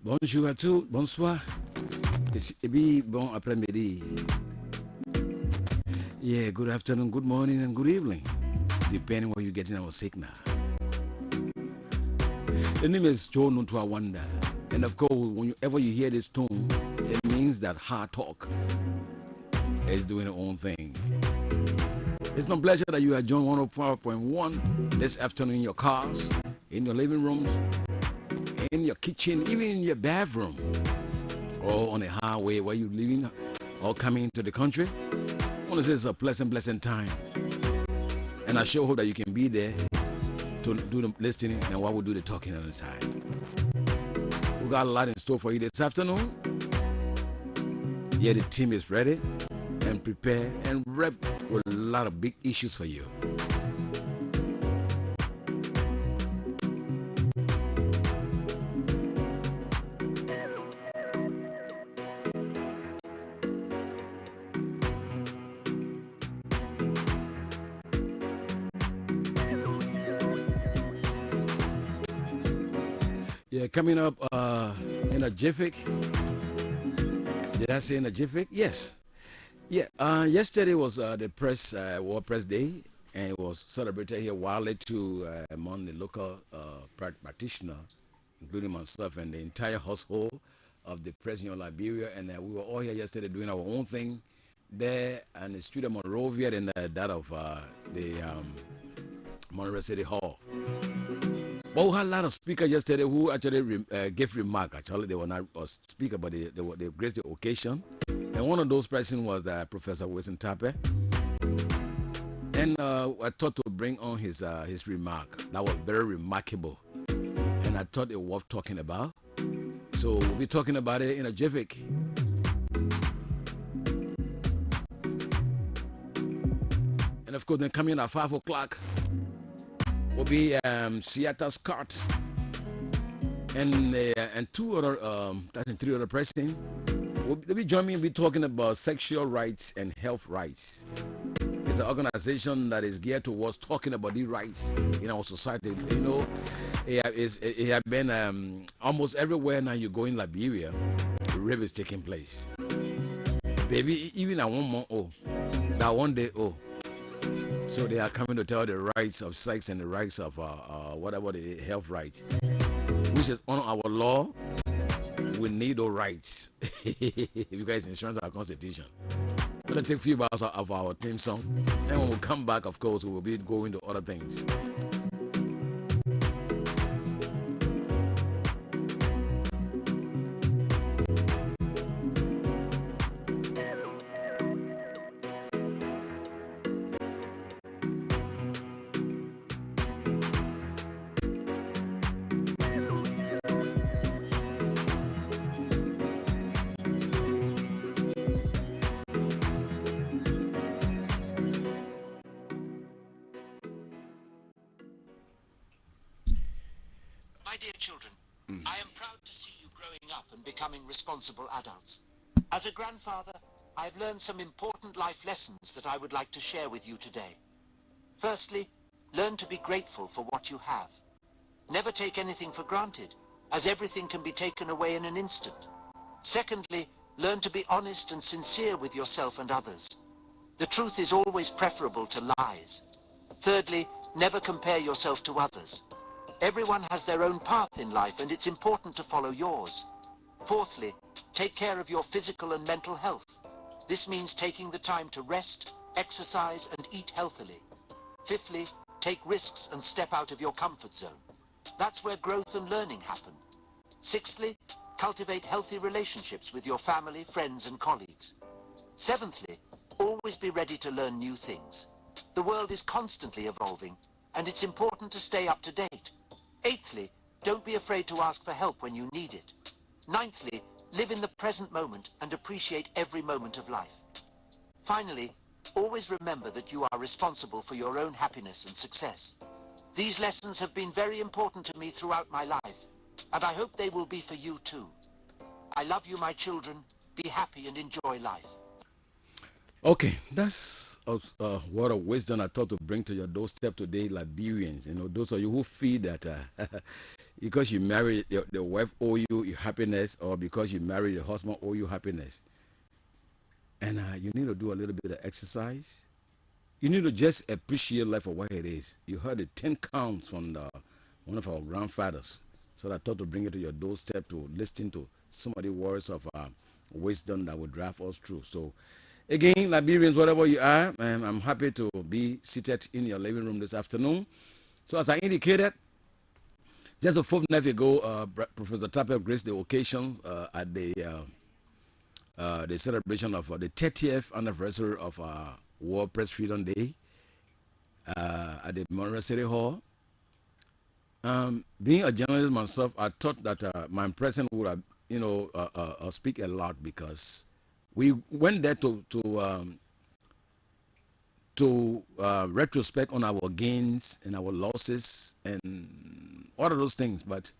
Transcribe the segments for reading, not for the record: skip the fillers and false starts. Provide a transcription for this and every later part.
Bonjour à tous, bonsoir. Et puis, bon après-midi. Yeah, good afternoon, good morning, and good evening, depending where you're getting our signal. The name is Joe Nutwa Wanda. And of course, whenever you hear this tone, it means that hard talk is doing its own thing. It's my pleasure that you are joined 104.1 this afternoon in your cars, in your living rooms, in your kitchen, even in your bathroom, or on a highway where you're living or coming into the country. I want to say it's a pleasant time. And I sure hope that you can be there to do the listening and while we do the talking on the side. We got a lot in store for you this afternoon. Yeah, the team is ready and prepared and rep with a lot of big issues for you. Yeah, coming up in a jiffy. Did I say in a jiffy? Yes. Yeah, yesterday was the World Press Day, and it was celebrated here widely to among the local practitioners, including myself and the entire household of the President of Liberia. And we were all here yesterday doing our own thing there, and the Studio Monrovia and that of the Monrovia City Hall. But we had a lot of speakers yesterday who actually gave remarks. Actually, they were not a speaker, but they graced the occasion. And one of those persons was Professor Wilson Tape. And I thought to bring on his remark. That was very remarkable. And I thought it was worth talking about. So we'll be talking about it in a jiffy. And of course, then coming at 5 o'clock will be Seattle Scott and three other persons. They'll be joining me. We'll be talking about sexual rights and health rights. It's an organization that is geared towards talking about these rights in our society. You know, it has been almost everywhere now you go in Liberia, rape is taking place. Baby, even at 1 month old, that 1 day old. So they are coming to tell the rights of sex and the rights of whatever the health rights, which is on our law. We need those rights because it's insurance of our constitution. We're going to take a few bars of our theme song. And when we come back, of course, we will be going to other things. Responsible adults. As a grandfather, I've learned some important life lessons that I would like to share with you today. Firstly, learn to be grateful for what you have. Never take anything for granted, as everything can be taken away in an instant. Secondly, learn to be honest and sincere with yourself and others. The truth is always preferable to lies. Thirdly, never compare yourself to others. Everyone has their own path in life, and it's important to follow yours. Fourthly, take care of your physical and mental health. This means taking the time to rest, exercise, and eat healthily. Fifthly, take risks and step out of your comfort zone. That's where growth and learning happen. Sixthly, cultivate healthy relationships with your family, friends, and colleagues. Seventhly, always be ready to learn new things. The world is constantly evolving, and it's important to stay up to date. Eighthly, don't be afraid to ask for help when you need it. Ninthly, live in the present moment and appreciate every moment of life. Finally, always remember that you are responsible for your own happiness and success. These lessons have been very important to me throughout my life, and I hope they will be for you too. I love you, my children. Be happy and enjoy life. Okay, that's a word of wisdom I thought to bring to your doorstep today, Liberians. You know, those of you who feel that because you married the wife owe you your happiness, or because you married the husband owe you happiness, and you need to do a little bit of exercise. You need to just appreciate life for what it is. You heard the 10 counts from one of our grandfathers. So I thought to bring it to your doorstep to listen to some of the words of wisdom that will drive us through. So, again, Liberians, wherever you are, I'm happy to be seated in your living room this afternoon. So, as I indicated, just a fortnight ago, Professor Tapper graced the occasion at the celebration of the 30th anniversary of World Press Freedom Day at the Monroe City Hall. Being a journalist myself, I thought that my impression would have, speak a lot, because we went there to retrospect on our gains and our losses and all of those things. But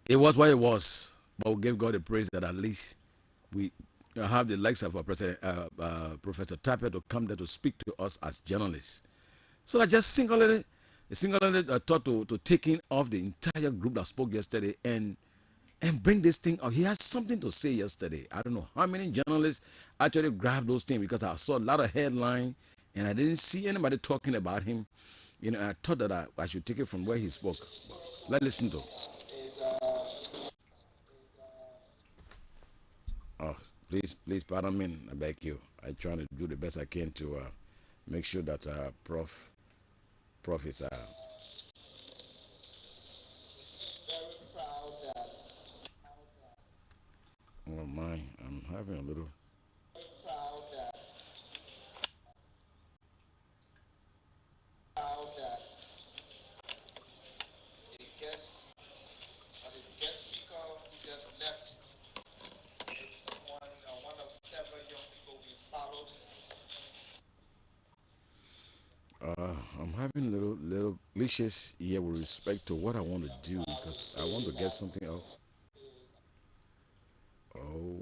it was what it was. But we give God the praise that at least we have the likes of Professor Tapper to come there to speak to us as journalists. So I just singularly thought to taking off the entire group that spoke yesterday and bring this thing up. He has something to say yesterday. I don't know how many journalists actually grabbed those things, because I saw a lot of headline and I didn't see anybody talking about him. You know, I thought that I should take it from where he spoke. Let's listen to. Oh, please pardon me. I beg you. I'm trying to do the best I can to make sure that Prof is oh my, I'm having a little. I'm having little glitches here with respect to what I want to do, because I want to get something else. Oh,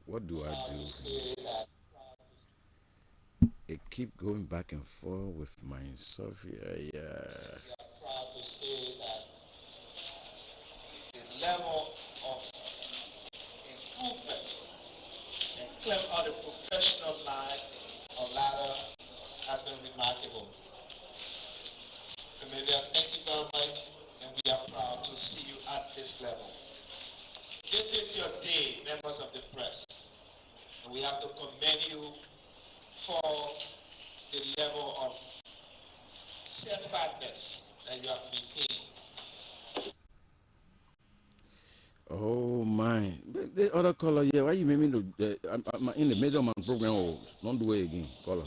what do I do? It keep going back and forth with my Sophia. Yeah. Oh my. The other color, yeah. Why you make me look? I'm in the middle of my program. Oh, don't do it again, color.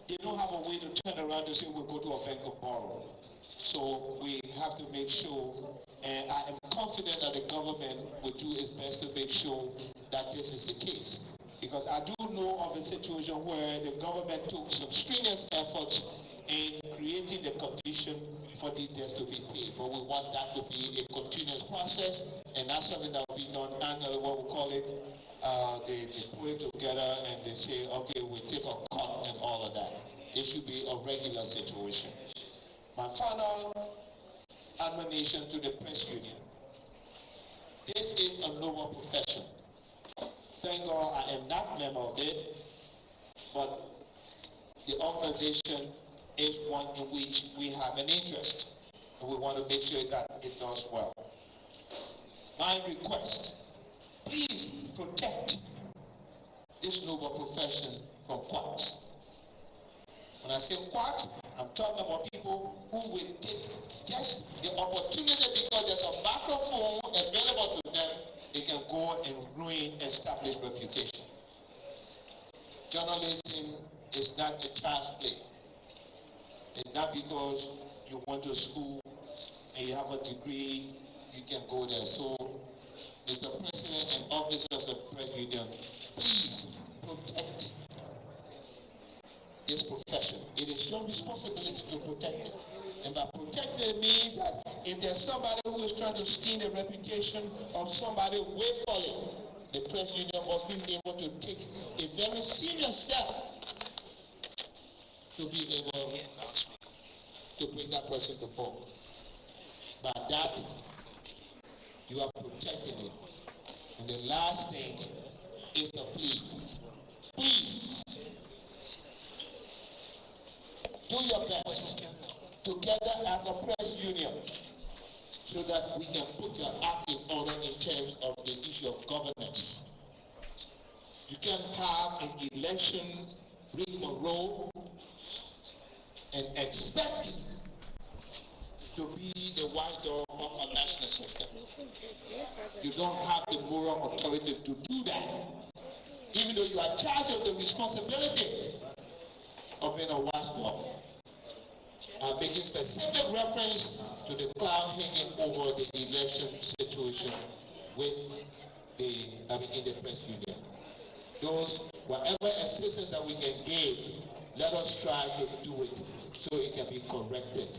they don't have a way to turn around to say we'll go to a bank and borrow. So we have to make sure, and I am confident that the government will do its best to make sure that this is the case. Because I do know of a situation where the government took some strenuous efforts in creating the condition for these debts to be paid. But we want that to be a continuous process, and that's something that will be done annually, what we call it. They put it together and they say, okay, we take a cut and all of that. It should be a regular situation. My final admonition to the press union. This is a noble profession. Thank God I am not a member of it, but the organization is one in which we have an interest, and we want to make sure that it does well. My request, please protect this noble profession from quacks. When I say quacks, I'm talking about people who will take just the opportunity because there's a microphone available to them, they can go and ruin established reputation. Journalism is not a child's play. It's not because you went to school and you have a degree, you can go there. So, Mr. President and officers of the press union, please protect this profession. It is your responsibility to protect it. And by protect it means that if there's somebody who is trying to steal the reputation of somebody willfully, the press union must be able to take a very serious step to be able to bring that person to book. By that, you are protecting it. And the last thing is a plea. Please, do your best together as a press union so that we can put your act in order in terms of the issue of governance. You can have an election rigmarole and expect to be the watchdog of a national system. You don't have the moral authority to do that, even though you are charged with the responsibility of being a watchdog. I'm making specific reference to the cloud hanging over the election situation with in the press union. Those, whatever assistance that we can give, let us try to do it so it can be corrected.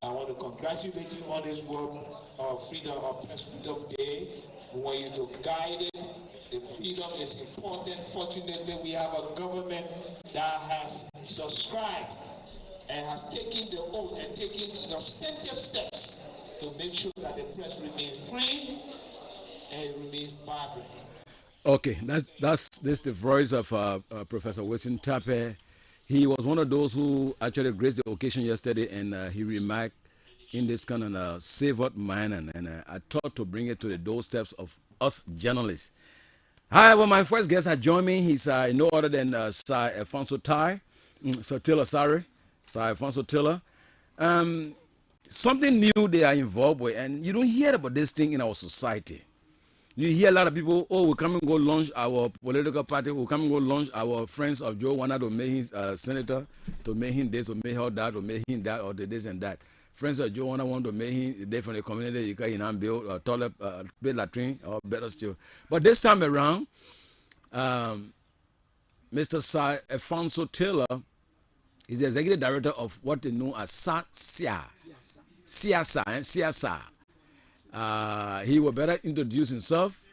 I want to congratulate you on this work of freedom, of Press Freedom Day. We want you to guide it. The freedom is important. Fortunately, we have a government that has subscribed and has taken the oath and taken substantive steps to make sure that the press remains free and remains vibrant. Okay, this is the voice of Professor Wilson Tappe. He was one of those who actually graced the occasion yesterday, and he remarked in this kind of savored manner, and I thought to bring it to the doorsteps of us journalists. However, my first guest had joined me. He's no other than Sir Alfonso Tiller. Sir Alfonso Tiller. Something new they are involved with, and you don't hear about this thing in our society. You hear a lot of people, oh, we come and go launch our political party, we come and go launch our friends of Joe Wana to make him senator, to make him this, to make her that, to make him that, or the this and that. Friends of Joe Wana want to make him there from the community, you can build a toilet, build latrine, or better still. But this time around, Mr. Sir Alfonso Tiller is the executive director of what they know as CSA. He will better introduce himself,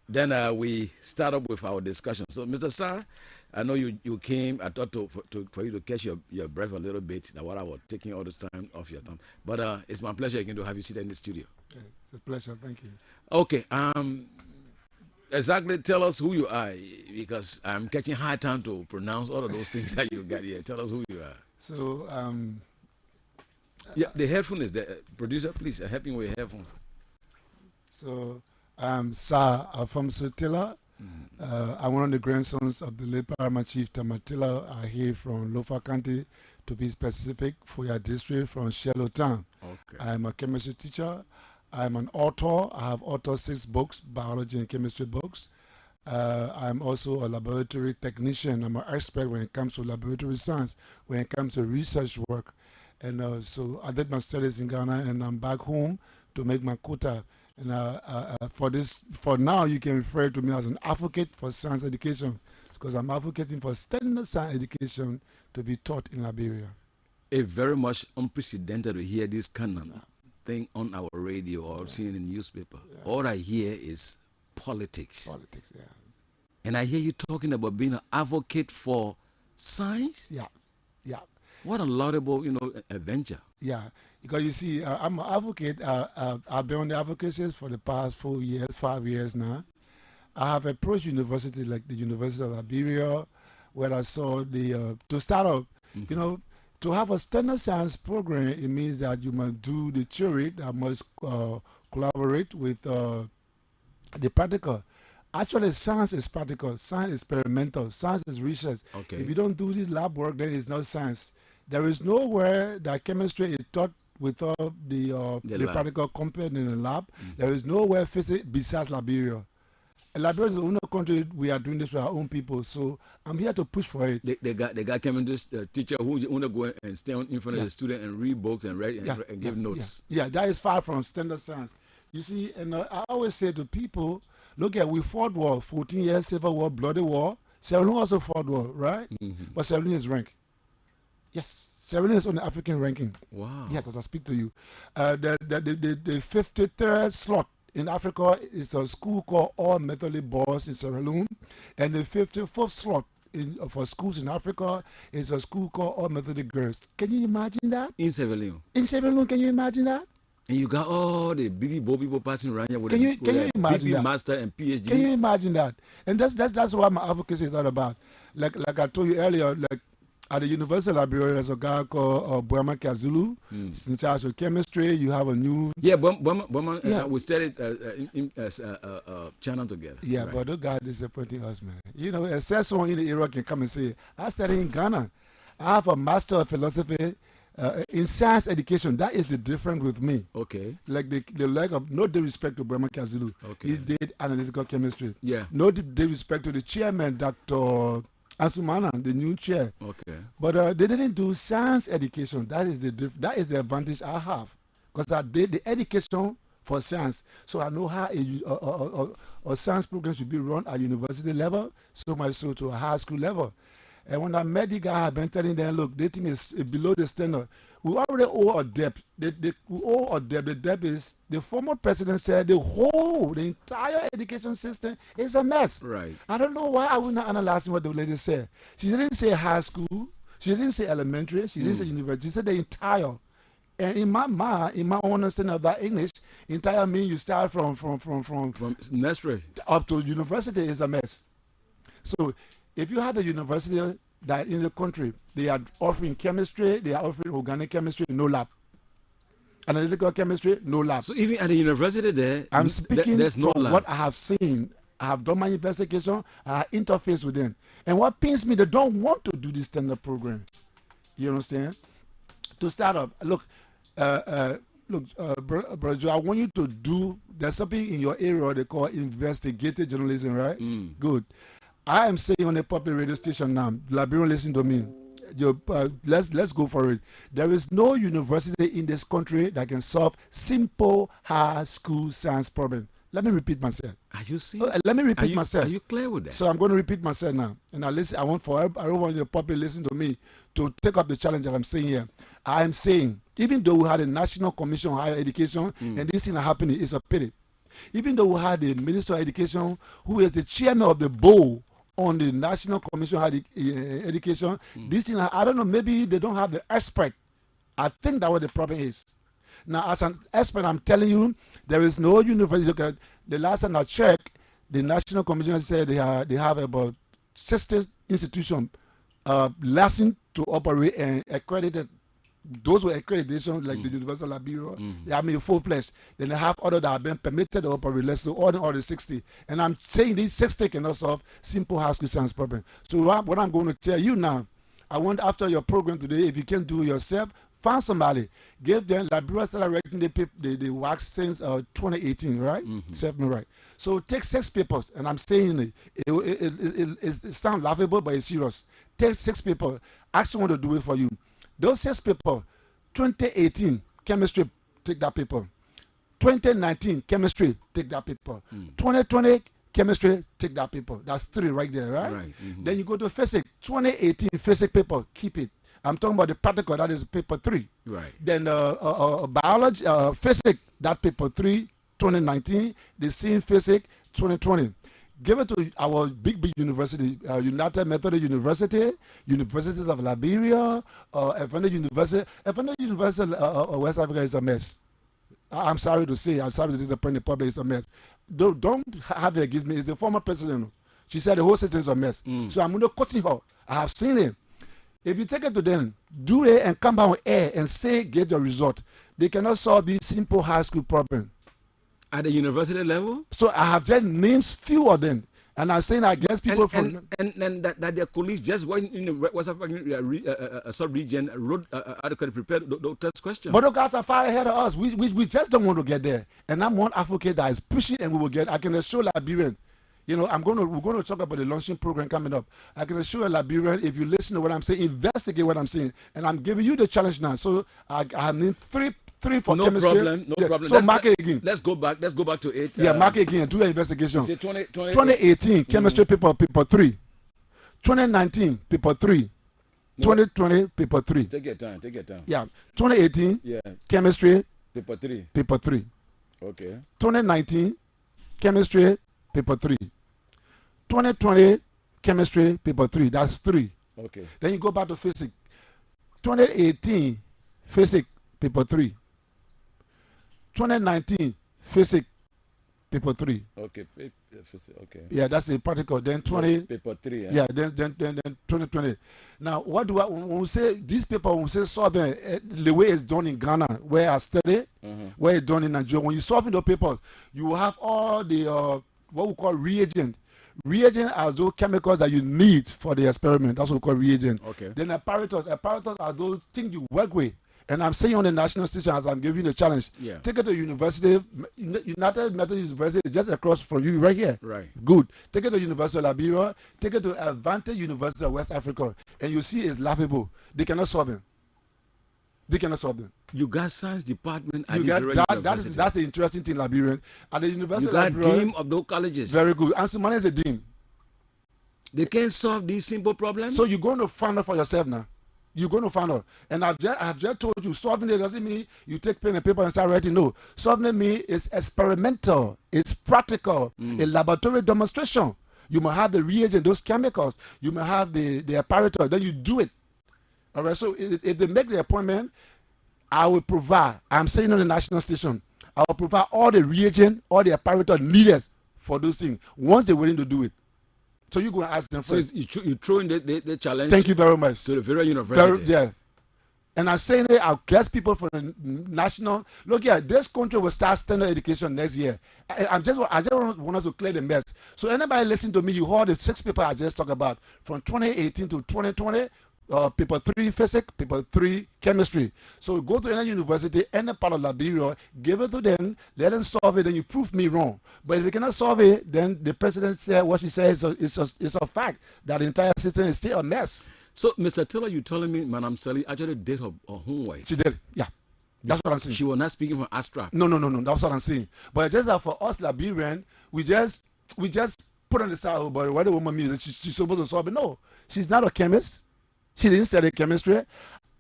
then we start up with our discussion. So, Mr. Sir, I know you came. I thought for you to catch your breath a little bit. Now, what I was taking all this time off your time, but it's my pleasure again to have you sit in the studio. Okay, it's a pleasure. Thank you. Okay. Exactly. Tell us who you are, because I'm catching hard time to pronounce all of those things that you got here. Tell us who you are. So, yeah, the headphone is there. Producer, please help me with your headphone. So, Sir Alfonso Tiller. I'm one of the grandsons of the late Paramount Chief Tama Tiller. I hail from Lofa County, to be specific, for your district, from Shello Town. Okay. I'm a chemistry teacher. I'm an author. I have authored 6 books, biology and chemistry books. I'm also a laboratory technician. I'm an expert when it comes to laboratory science, when it comes to research work. And so I did my studies in Ghana, and I'm back home to make my quota. And for now, you can refer to me as an advocate for science education, because I'm advocating for standard science education to be taught in Liberia. It's very much unprecedented to hear this kind of thing on our radio or seeing in the newspaper. All I hear is politics. Politics, yeah. And I hear you talking about being an advocate for science. Yeah, yeah. What a laudable, adventure. Yeah, because you see, I'm an advocate. I've been on the advocacy for the past 5 years now. I have approached universities like the University of Liberia, where I saw to start up, to have a standard science program, it means that you must do the theory, that must collaborate with the practical. Actually, science is practical, science is experimental, science is research. Okay. If you don't do this lab work, then it's not science. There is nowhere that chemistry is taught without the practical component in the lab. There is nowhere physics besides Liberia. Liberia is the only country we are doing this with our own people. So I'm here to push for it. They got chemistry teacher who want to go and stand in front of the student and read books and write and give notes. Yeah, that is far from standard science. You see, and I always say to people, look at, we fought war, 14 years, Civil War, bloody war. Sierra Leone also fought war, right? But Sierra Leone is ranked. Yes, Sierra Leone is on the African ranking. Wow. Yes, as I speak to you. The 53rd slot in Africa is a school called All Methodist Boys in Sierra Leone. And the 54th slot for schools in Africa is a school called All Methodist Girls. Can you imagine that? In Sierra Leone. In Sierra Leone, can you imagine that? And you got all the BB people passing around here with can you imagine BB that? master and PhD. Can you imagine that? And that's what my advocacy is all about. Like I told you earlier, like at the University of Liberia, there's a guy called Boema Kazulu. He's in charge of chemistry. You have a new... Yeah, Boema, we studied channel together. Yeah, right. but those guys disappointing us, man. Except someone in the area can come and say, I studied in Ghana. I have a master of philosophy in science education. That is the difference with me. Okay. Like the lack of no disrespect to Boema Kazulu. Okay. He did analytical chemistry. Yeah. No disrespect to the chairman, Dr. Asumana, the new chair. Okay. But they didn't do science education. That is the advantage I have, because I did the education for science. So I know how a science program should be run at university level, so much so to a high school level. And when I met the guy, I've been telling them, look, this thing is below the standard. We already owe a debt. We owe a debt. The debt is, the former president said, the entire education system is a mess. Right. I don't know why I would not analyze what the lady said. She didn't say high school. She didn't say elementary. She didn't say university. She said the entire. And in my mind, in my understanding of that English, entire means you start from nursery up to university is a mess. So if you have a university that in the country, they are offering chemistry, they are offering organic chemistry, no lab. Analytical chemistry, no lab. So even at the university there, I'm speaking there's no from lab. what I have seen. I have done my investigation. I interface with them. And what pains me, they don't want to do this standard program. You understand? To start up, look, Brother Joe, I want you to do, there's something in your area they call investigative journalism, right? Good. I am saying on a public radio station now, Liberian, listen to me. Let's go for it. There is no university in this country that can solve simple high school science problem. Let me repeat myself. Are you serious? Let me repeat myself. Are you clear with that? So I'm going to repeat myself now. And I listen. I don't want the public listen to me to take up the challenge that I'm saying here. I am saying, even though we had a National Commission on Higher Education, and this thing happening is a pity. Even though we had the Minister of Education, who is the chairman of the board on the National Commission on Higher Education, this thing, I don't know, maybe they don't have the expert. I think that's what the problem is. Now, as an expert, I'm telling you, there is no university. Look at the last time I checked, the National Commission said they have about 60 institutions licensed to operate and accredited. Those were accreditation, like the University of Liberia. They have made full-fledged. Then they have others that have been permitted to operate. Let's say all the 60. And I'm saying these 60 cannot solve simple high school science problem. So what I'm going to tell you now, I want after your program today, if you can do it yourself, Find somebody, give them. Liberia started writing the work since 2018, right? Serve me right. So take 6 papers, and I'm saying it sounds laughable, but it's serious. Take 6 papers. Ask someone to do it for you. Those 6 papers, 2018 chemistry, take that paper. 2019 chemistry, take that paper. 2020 chemistry, take that paper. That's 3 right there, right? Then you go to physics. 2018 physics paper, keep it. I'm talking about the practical, that is paper 3. Right. Then biology, physics, that paper 3, 2019. The same physics, 2020. Give it to our big university, United Methodist University, University of Liberia, Evenda University. Evenda University of West Africa is a mess. I'm sorry to say, I'm sorry to disappoint the public, it's a mess. Don't have it against me. It's the former president. She said the whole system is a mess. So I'm going to cut her. I have seen it. If you take it to them, do it and come back on air and say, get your result. They cannot solve this simple high school problem. At the university level? So I have just named few of them. And I'm saying I guess people and that their colleagues just went in the West African sub-region, wrote adequately prepared those questions. But those guys are far ahead of us. We just don't want to get there. And I'm one advocate that is pushing, and we will get. I can assure Liberian. You know, we're going to talk about the launching program coming up. I can assure a Liberian, if you listen to what I'm saying, investigate what I'm saying. And I'm giving you the challenge now. So I need three for no chemistry. Problem, no problem. So mark it again. Let's go back to it. Yeah, mark it again. Do an investigation. 2018 chemistry paper 3. 2019 paper 3. 2020 paper 3. Take your time. Yeah. 2018 chemistry paper 3. Okay. 2019 chemistry paper 3. 2020 chemistry paper 3. That's 3. Okay. Then you go back to physics. 2018 physics paper 3. 2019 physics paper 3. Okay. Okay. Yeah, that's a practical. Then 20 paper 3. Yeah. Then 2020. Now, what do when we say these people? When we say solving the way it's done in Ghana, where I study, where it's done in Nigeria. When you solving the papers, you will have all the what we call reagent. Reagent are those chemicals that you need for the experiment. That's what we call reagent. Okay. Then apparatus. Apparatus are those things you work with. And I'm saying on the national station, as I'm giving you the challenge, take it to university, United Methodist University, just across from you, right here. Right. Good. Take it to University of Liberia, take it to Advantage University of West Africa, and you see it's laughable. They cannot solve them. You got science department at you the university. That's the interesting thing, Liberian. At the University you of Liberia, dean of those colleges. Very good. And Sumane is a dean. They can't solve these simple problems. So you're going to find out for yourself now. You're going to find out. And I've just told you, solving it doesn't mean you take pen and paper and start writing. No. Solving it means it's experimental. It's practical. A laboratory demonstration. You might have the reagent, those chemicals. You might have the apparatus. Then you do it. All right. So if they make the appointment, I will provide. I'm saying on the national station, I will provide all the reagent, all the apparatus needed for those things once they're willing to do it. So you go and ask them first. So you throw in the challenge. Thank you very much. To the very university. Yeah. And I'm saying that I'll guess people from the national. Look here, this country will start standard education next year. I just want us to clear the mess. So anybody listen to me, you heard the 6 people I just talked about from 2018 to 2020. Paper 3 physics, paper 3 chemistry. So go to any university, any part of Liberia, give it to them, let them solve it, then you prove me wrong. But if they cannot solve it, then the president said what she says is a fact that the entire system is still a mess. So, Mr. Taylor, you telling me Madam Sally actually did her homework? She did, yeah. That's what I'm saying. She was not speaking from Astra. No. That's what I'm saying. But just that for us Liberian, we just put on the side, but what the woman means, she's supposed to solve it. No, she's not a chemist. She didn't study chemistry.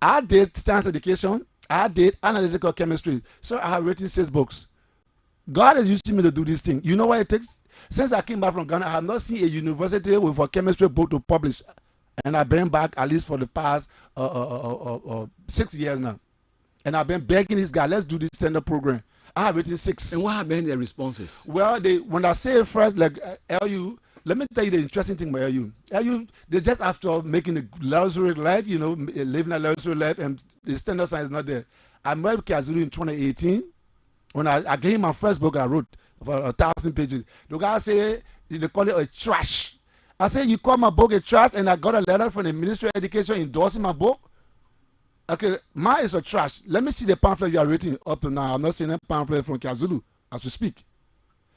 I did science education. I did analytical chemistry. So I have written 6 books. God is using me to do this thing. You know what it takes? Since I came back from Ghana, I have not seen a university with a chemistry book to publish. And I've been back at least for the past 6 years now. And I've been begging this guy, let's do this standard program. I have written 6. And what have been their responses? Well, when I say it first, like LU, let me tell you the interesting thing about LU. LU, they just after making a luxury life, living a luxury life, and the standard science is not there. I met Kazulu in 2018. When I gave him my first book I wrote for 1,000 pages. The guy said, they call it a trash. I said, you call my book a trash, and I got a letter from the Ministry of Education endorsing my book? Okay, mine is a trash. Let me see the pamphlet you are reading up to now. I'm not seeing a pamphlet from KwaZulu as we speak.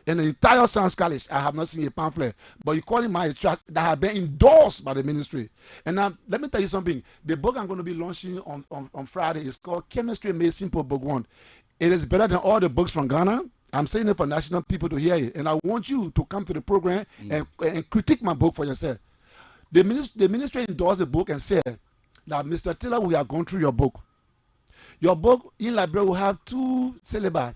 In the entire Science College, I have not seen a pamphlet. But you call it my trash that have been endorsed by the ministry. And now, let me tell you something. The book I'm going to be launching on Friday is called Chemistry Made Simple, Book 1. It is better than all the books from Ghana. I'm saying it for national people to hear it. And I want you to come to the program and critique my book for yourself. The ministry endorsed the book and said that, Mr. Taylor, we are going through your book. Your book in library will have 2 syllabi.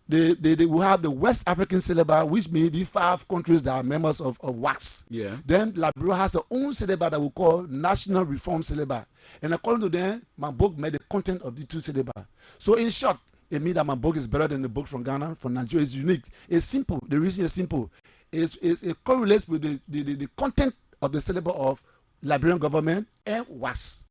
They will have the West African syllabus, which means the 5 countries that are members of WACS. Yeah. Then Liberia has their own syllabus that we call National Reform Syllabus. And according to them, my book made the content of the 2 syllabus. So in short, it means that my book is better than the book from Ghana, from Nigeria. It's unique. It's simple. The reason is simple. It correlates with the content of the syllabus of Liberian government and WACS.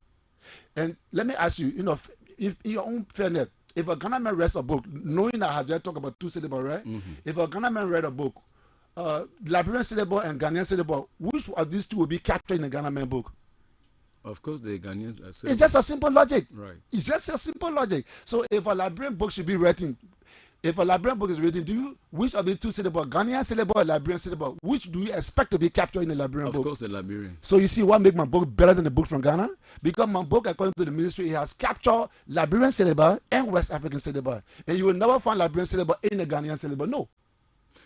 And let me ask you, if in your own fairness, if a Ghana man reads a book, knowing that I have just talked about 2 syllables, right? Mm-hmm. If a Ghana man read a book, Liberian syllable and Ghanaian syllable, which of these 2 will be captured in the Ghana man book? Of course, the Ghanaian syllable. It's just a simple logic. Right. It's just a simple logic. So if a Liberian book should be written, if a Liberian book is written, which of the 2 syllables, Ghanaian syllable or Liberian syllable, which do you expect to be captured in the Liberian book? Of course, the Liberian. So you see what makes my book better than the book from Ghana? Because my book, according to the ministry, it has captured Liberian syllable and West African syllable. And you will never find Liberian syllable in the Ghanaian syllable. No.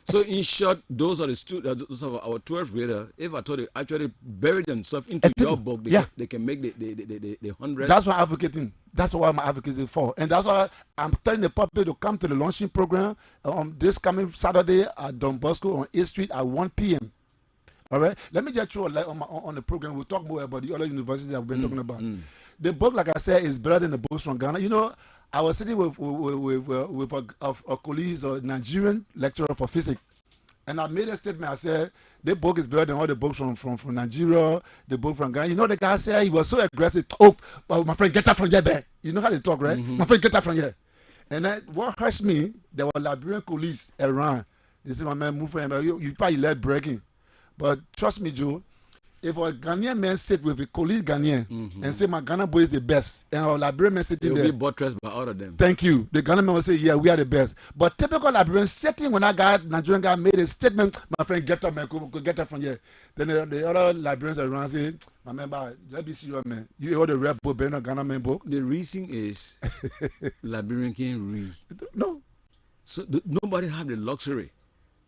So in short, those are the students, those are our 12th grader. If I thought they actually bury themselves into your book, they can make the 100. That's what I'm advocating. That's what I'm advocating for. And that's why I'm telling the public to come to the launching program this coming Saturday at Don Bosco on 8th Street at 1 p.m. All right? Let me just throw a light on the program. We'll talk more about the other universities that we've been talking about. The book, like I said, is better than the books from Ghana. I was sitting with a colleague, a Nigerian lecturer for physics, and I made a statement. I said, the book is better than all the books from Nigeria, the book from Ghana. The guy said he was so aggressive. Oh, my friend, get that from here, man. You know how they talk, right? Mm-hmm. My friend, get that from here. And then what hurts me, there were Liberian colleagues around. They said, my man, move for him. You probably let breaking. But trust me, Joe, if a Ghanaian man sit with a colleague Ghanaian and say, my Ghana boy is the best, and our Liberian man sitting there, will be buttressed by all of them. Thank you. The Ghanaian man will say, yeah, we are the best. But typical Liberian sitting when Nigerian guy made a statement, my friend, get up, man, go get up from here. Then the other Liberians around say, my man, let me see you, man. You heard the rap book, but not Ghana man book. The reason is Liberian can't read. No. So nobody have the luxury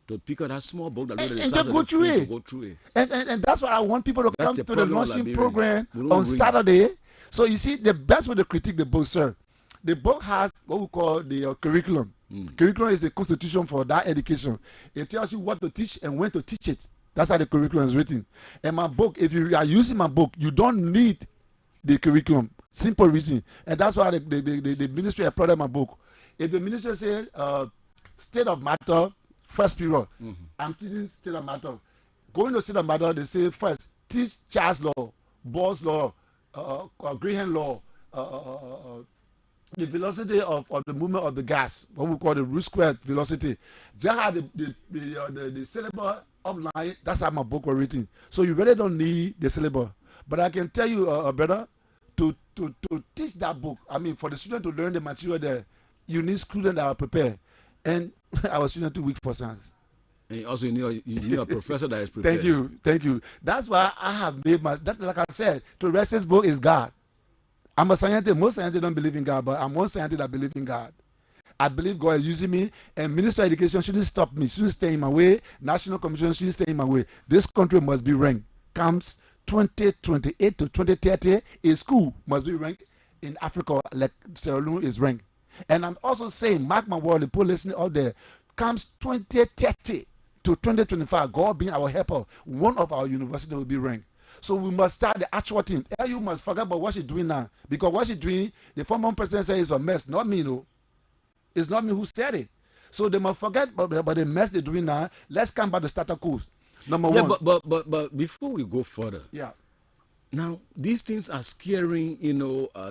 to pick up that small book that and just go through it. And that's why I want people to come to the launching program on Saturday. So you see, the best way to critique the book, sir, the book has what we call the curriculum. Curriculum is a constitution for that education. It tells you what to teach and when to teach it. That's how the curriculum is written. And my book, if you are using my book, you don't need the curriculum. Simple reason. And that's why the ministry applauded my book. If the ministry says state of matter, first period, I'm teaching state of matter. Going to state of matter, they say first, teach Charles law, Bohr's law, Graham law, the velocity of the movement of the gas, what we call the root squared velocity. Just have the syllable outline. That's how my book was written. So you really don't need the syllable. But I can tell you, brother, to teach that book, I mean, for the student to learn the material there, you need students that are prepared. And I was student 2 weeks for science. And also you need a professor that is prepared. Thank you. That's why I have made like I said, to rest this book is God. I'm a scientist. Most scientists don't believe in God, but I'm one scientist that believes in God. I believe God is using me, and Ministry of Education shouldn't stop me, shouldn't stay in my way. National Commission shouldn't stay in my way. This country must be ranked. Comes 2028 to 2030, a school must be ranked in Africa like Sierra Leone is ranked. And I'm also saying, mark my word, the people listening out there, comes 2030 to 2025, God being our helper, one of our universities will be ranked. So we must start the actual thing. You must forget about what she's doing now. Because what she's doing, the former president said it's a mess. Not me, no. It's not me who said it. So they must forget about the mess they're doing now. Let's come back to starter course. Number one. But before we go further. Yeah. Now, these things are scaring,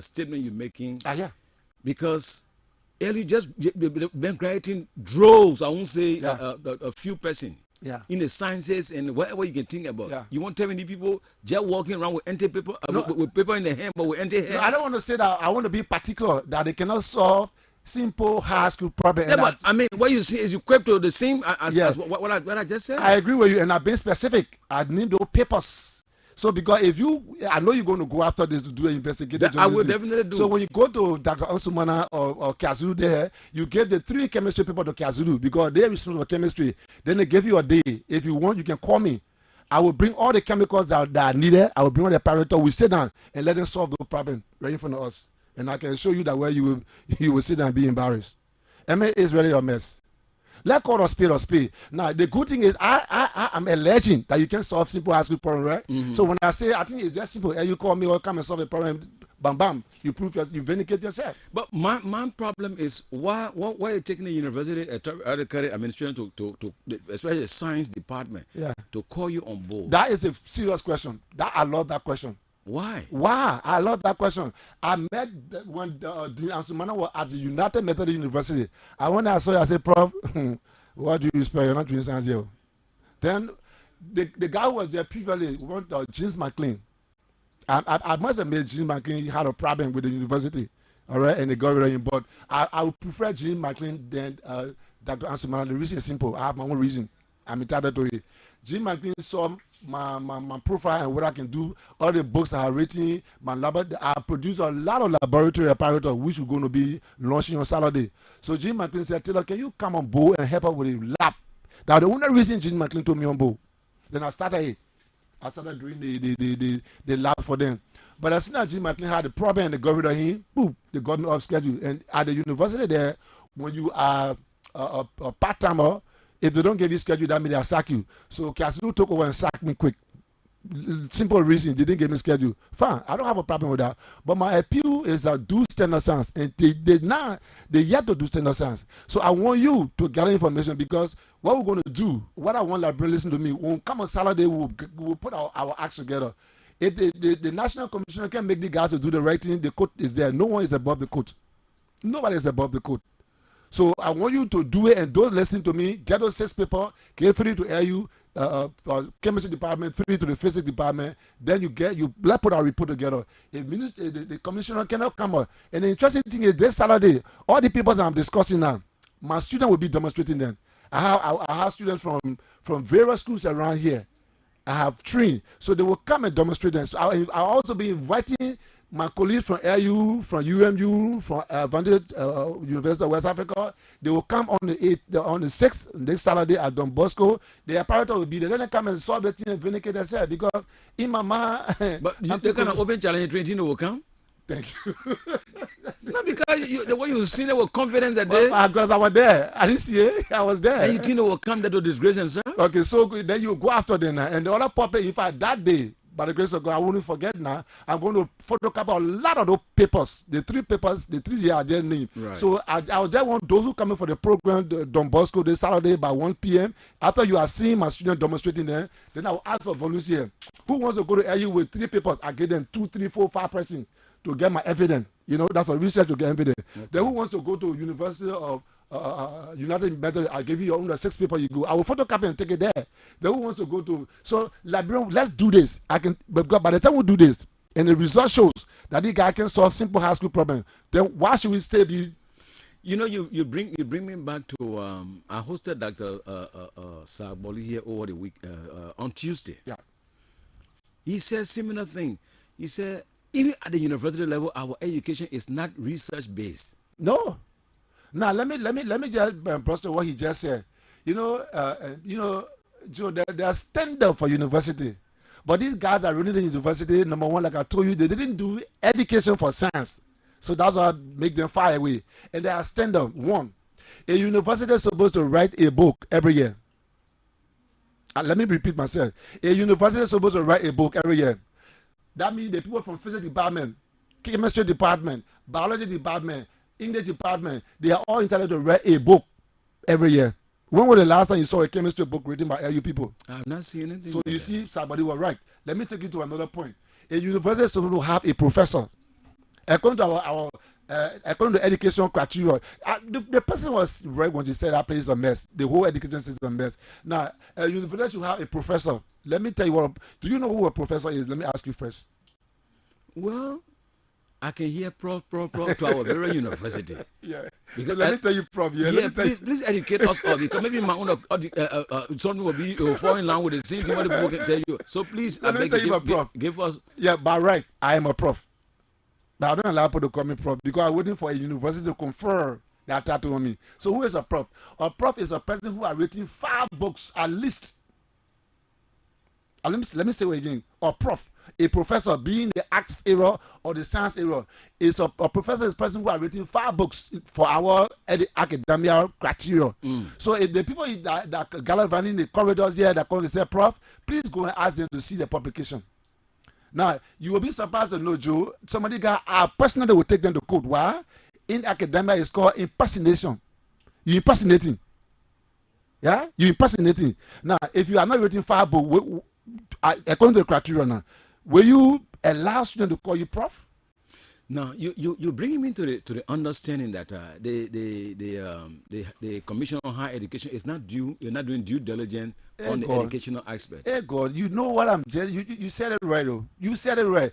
statement you're making. Yeah. Because early just been creating droves, I won't say a few person, Yeah. in the sciences and whatever you can think about. Yeah. You won't tell many people just walking around with empty paper, No. with paper in their hand, but with empty hands. No, I don't want to say that. I want to be particular that they cannot solve simple high school problem. Yeah, but I mean, what you see is equipped to the same as what I just said. I agree with you, and I've been specific. I need those papers. So because if I know you're going to go after this to do an investigative I will definitely do. So when you go to Dr. Ansumana or Kazulu there, you give the 3 chemistry people to Kazulu because they're responsible for chemistry. Then they give you a day. If you want, you can call me. I will bring all the chemicals that are needed. I will bring all the apparatus. We sit down and let them solve the problem right in front of us. And I can show you that where you will sit down and be embarrassed. MA is really a mess. Let's call a spade a spade. Now, the good thing is I'm alleging that you can solve simple high school problem, right? Mm-hmm. So when I say, I think it's just simple. And you call me or come and solve a problem, bam, bam, you vindicate yourself. But my problem is why are you taking the university administration to especially the science department to call you on board? That is a serious question. I love that question. Why? I love that question. I met when Dean Ansumana was at the United Methodist University. I went there, I saw you, I said, Prof, what do you spell? You're not doing science here. Then the guy who was there previously, James McLean. I must admit James McLean had a problem with the university. All right, and they got rid of him. But I would prefer James McLean than Dr. Ansumana. The reason is simple. I have my own reason. I'm entitled to it. James McLean saw my profile and what I can do, all the books I have written, my lab. I produce a lot of laboratory apparatus which we're going to be launching on Saturday. So James McLean said, Taylor, can you come on board and help us with a lab? That's the only reason James McLean told me on board. Then I started doing the lab for them. But as soon as James McLean had a problem and they got rid of him, boom, they got me off schedule. And at the university there, when you are a part-timer, if they don't give you schedule, that means they'll sack you. So Kazulu took over and sacked me quick. Simple reason, they didn't give me schedule. Fine, I don't have a problem with that. But my appeal is that do standard science. And they yet to do standard science. So I want you to gather information because what we're going to do, what I want librarians listen to me, when we come on Saturday, we'll put our acts together. If the National Commissioner can make the guys to do the right thing, the code is there. No one is above the code. Nobody is above the code. So I want you to do it, and those listening to me, get those 6 papers, get 3 to LU, chemistry department, 3 to the physics department. Then let's put our report together. If the commissioner cannot come out, and the interesting thing is this Saturday, all the papers that I'm discussing now, my students will be demonstrating them. I have students from various schools around here. I have 3, so they will come and demonstrate them. So I'll also be inviting my colleagues from LU, from UMU, from University of West Africa. They will come on the 6th, next Saturday at Don Bosco. The apparatus will be there. Then they come and solve the thing and vindicate themselves because in my mind. But they kind of open challenge 20 will come. Thank you. No, because the way you see they were confident that day. Because I was there. I didn't see it. I was there. And you think they will come there to disgrace themselves? Okay, so then you go after them now. And the other puppet, in fact, that day, by the grace of God, I won't forget now. I'm going to photocopy a lot of those papers. The 3 papers, the 3 years I didn't name. Right. So I just want those who come in for the program, Don Bosco, this Saturday by 1 p.m. After you are seeing my students demonstrating there, then I will ask for volunteers. Who wants to go to LU with 3 papers? I give them 2, 3, 4, 5 persons to get my evidence. You know, that's a research to get evidence. Okay. Then who wants to go to University of United Methodist? I'll give you your own 6 papers you go. I will photocopy and take it there. Then who wants to go to? So, librarian, let's do this. But by the time we do this, and the result shows that this guy can solve simple high school problem, then why should we still be? You know, you bring me back to I hosted Dr. Saboli here over the week on Tuesday. Yeah. He said similar thing. He said even at the university level, our education is not research based. No. Now let me just prosper what he just said. You know, Joe, there's standard for university, but these guys are running the university. Number one, like I told you, they didn't do education for science, so that's what make them far away. And they are standard. 1, a university is supposed to write a book every year. Let me repeat myself. A university is supposed to write a book every year. That means the people from physics department, chemistry department, biology department, English department, they are all entitled to write a book every year. When was the last time you saw a chemistry book written by LU people? I have not seen anything. So you see, somebody was right. Let me take you to another point. A university is supposed to have a professor. According to according to education criteria, the person was right when she said that place is a mess. The whole education system is a mess. Now, university should have a professor. Let me tell you what. Do you know who a professor is? Let me ask you first. Well, I can hear prof to our very university. Yeah. Because So let me tell you, prof. Yeah. Yeah, please educate us all, because maybe my own something will be falling in line with the same thing what the people can tell you. So please, I Let me beg tell you, you, my prof. give us. Yeah, but right, I am a prof. But I don't allow people to call me prof because I'm waiting for a university to confer that title on me. So who is a prof? A prof is a person who has written 5 books at least. Let me say it again. A prof, a professor, being the arts era or the science era, is a professor is a person who has written 5 books for our academia criteria. So if the people that gallivanting the corridors here that come and say, prof, please go and ask them to see the publication. Now, you will be surprised to know, Joe, somebody personally will take them to court. Why? In academia, it's called impersonation. You're impersonating. Yeah? You're impersonating. Now, if you are not writing 5 books, according to the criteria now, will you allow students to call you prof? Now you bring me to the understanding that the Commission on Higher Education is not due. You're not doing due diligence on the educational aspect. Hey God, you know what I'm just you said it right, though. You said it right.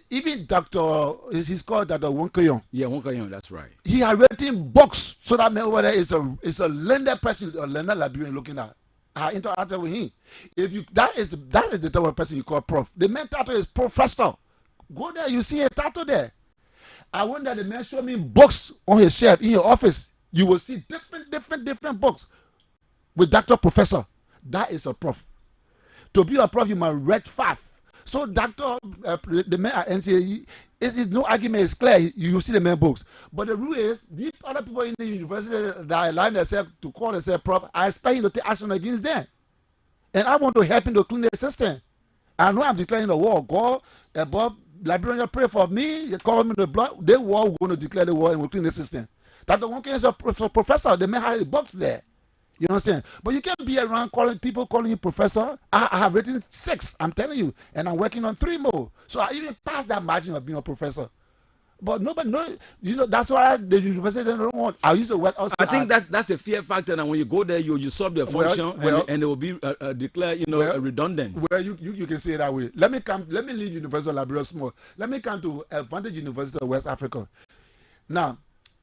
Even Dr. He's called Dr. Wonkoyon. Yeah, Wonkoyon, that's right. He had written books so that man over there is a learned person, a learned librarian looking at. I interacted with him. If you that is the type of person you call prof. The main title is professor. Go there, you see a title there. I want that the man show me books on his shelf in your office. You will see different books with Dr. Professor. That is a prof. To be a prof, you must read 5. So Dr. The man at NCAE, is no argument. It's clear. You see the man books. But the rule is, these other people in the university that align themselves to call themselves prof, I expect you to take action against them. And I want to help him to clean the system. I know I'm declaring the war. God above librarian pray for me. You call me the blood. They were going to declare the war and we'll clean the system. Dr. Wonkoyon is a professor. The man has a box there. You know what I'm saying? But you can't be around people calling you professor. I have written 6, I'm telling you, and I'm working on 3 more. So I even passed that margin of being a professor. But nobody knows. You know, that's why the university don't want. I used to work also. I think that's the fear factor. And when you go there, you solve the function, and it will be declared, redundant. Well, you can say it that way. Let me leave University of Liberia small. Let me come to Advantage University of West Africa. Now,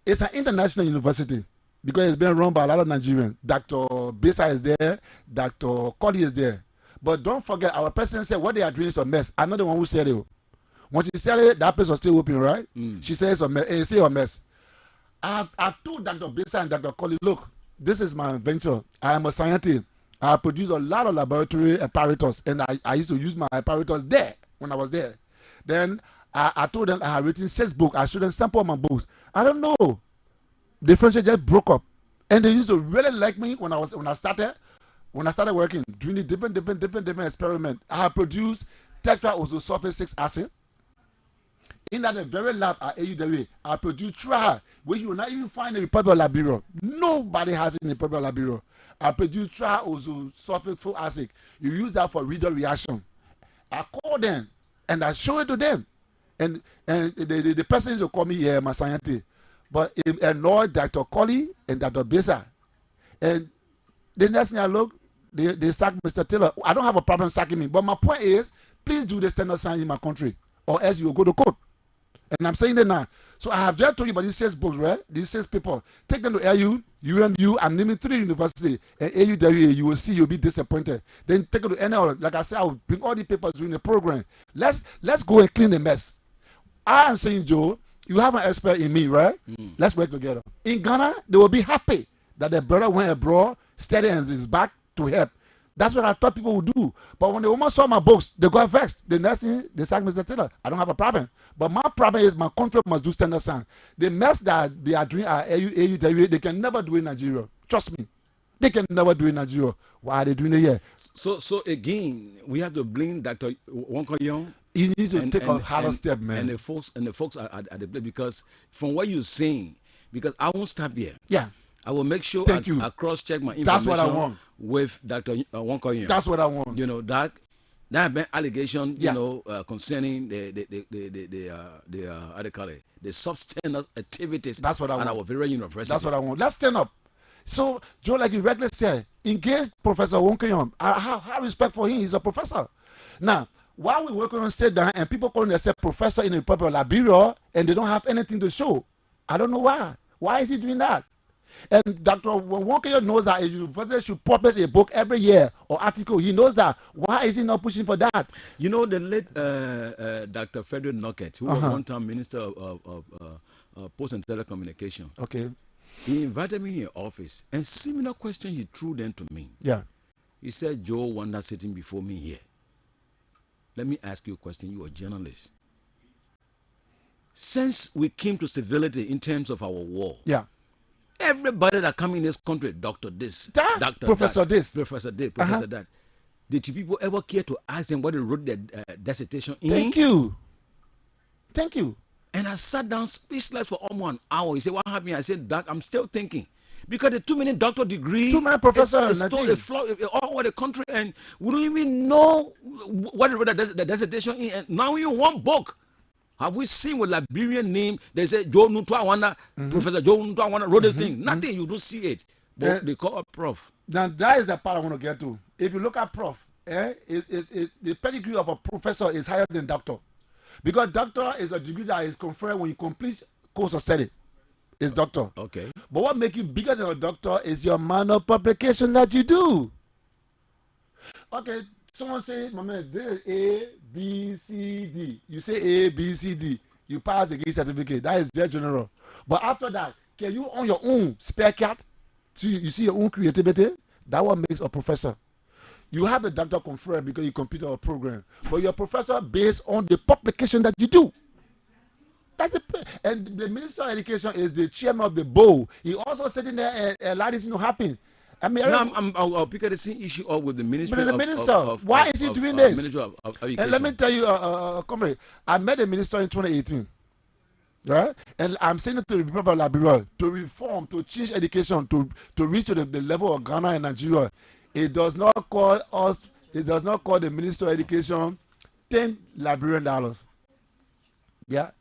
it's an international university because it's been run by a lot of Nigerians. Dr. Besa is there. Dr. Colley is there. But don't forget, our president said what they are doing is a mess. I'm not the one who said it. When she said it, that place was still open, right? She says it's a mess. It's a mess. I told Dr. Besa and Dr. Colley, look, this is my invention. I am a scientist. I produce a lot of laboratory apparatus, and I used to use my apparatus there when I was there. Then I told them I had written 6 books. I showed them sample of my books. I don't know. The friendship just broke up, and they used to really like me when I started working, doing the different experiments. I have produced tetraoxosulfate 6 acid. In that very lab at AUW, I produced trial where you will not even find in the Republic of Liberia. Nobody has it in the Republic of Liberia. I produced triaoxosulfate 4 acid. You use that for reader reaction. I call them and I show it to them, and the person used to call me my scientist, but it annoyed Dr. Colley and Dr. Besa. And the next thing I look, they sack Mr. Taylor. I don't have a problem sacking me, but my point is, please do the standard science in my country, or else you will go to court. And I'm saying that now. So I have just told you about these 6 books, right? These 6 people. Take them to LU, UMU, I'm naming 3 universities, and AUWA, you will see you'll be disappointed. Then take them to NL. Like I said, I will bring all the papers during the program. Let's go and clean the mess. I am saying, Joe, you have an expert in me, right? Let's work together. In Ghana, they will be happy that their brother went abroad, steady and is back to help. That's what I thought people would do. But when the woman saw my books, they got vexed. The next thing, they sacked Mr. Taylor. I don't have a problem. But my problem is my country must do standard science. The mess that they are doing at AUW, they can never do in Nigeria. Trust me. They can never do in Nigeria. Why are they doing it here? So again, we have to blame Dr. Wonkoyon. You need to take a harder step, man. And the folks are at the place, because from what you're saying, because I won't stop here. Yeah. I will make sure I cross-check my information. That's what I want. With Dr. Wonkoyon. That's what I want. You know, that That been allegation, Yeah. concerning the how they call it, the substandard activities That's what I at want. our very university. That's what I want. Let's stand up. So, Joe, like you regularly say, engage Professor Wonkeyom. I have respect for him. He's a professor. Now, while we work on sit down and people calling themselves professor in the Republic of Liberia and they don't have anything to show, I don't know why. Why is he doing that? And Dr. Wonkeyom knows that a university should publish a book every year or article. He knows that. Why is he not pushing for that? You know, the late Dr. Frederick Knockett, who was one time Minister of Post and Telecommunication, Okay. he invited me in his office, and similar question he threw then to me. Yeah. He said, Joe Wonder sitting before me here. Let me ask you a question. You are a journalist. Since we came to civility in terms of our war, Yeah. everybody that come in this country, doctor this, That, doctor Professor that, this. Professor this, Professor that. Did you people ever care to ask them what they wrote their dissertation in? Thank you. Thank you. And I sat down speechless for almost an hour. He said, what happened? I said, Doc, I'm still thinking. Because the 2-minute doctor degree, 2-minute professor, is nothing. all over the country, and we don't even know what the dissertation in. And now in one book, have we seen with Liberian name? They say Joe Nutwawana, Professor Joe Nutwawana wrote this thing. Nothing, you don't see it. But they call a prof. Now that is the part I want to get to. If you look at prof, the pedigree of a professor is higher than doctor, because doctor is a degree that is conferred when you complete course of study. It's doctor. Okay. But what makes you bigger than a doctor is your amount of publication that you do. Okay, someone say, my man, this is A, B, C, D. You say A, B, C, D. You pass the GE certificate. That is just general. But after that, can you own your own spare cat? So you see your own creativity? That what makes a professor. You have a doctor conferred because you complete a program. But you're a professor based on the publication that you do. That's and the Minister of Education is the chairman of the board. He also sitting there and allowed this to happen. I mean, I'll pick up the same issue up with the ministry. But the minister, why is he doing this? Ministry of Education. And let me tell you, comrade, I met the minister in 2018, right? And I'm saying it to the people of Liberia to reform, to change education, to reach to the level of Ghana and Nigeria. It does not call us. It does not call the Minister of Education $10 Liberian. Yeah.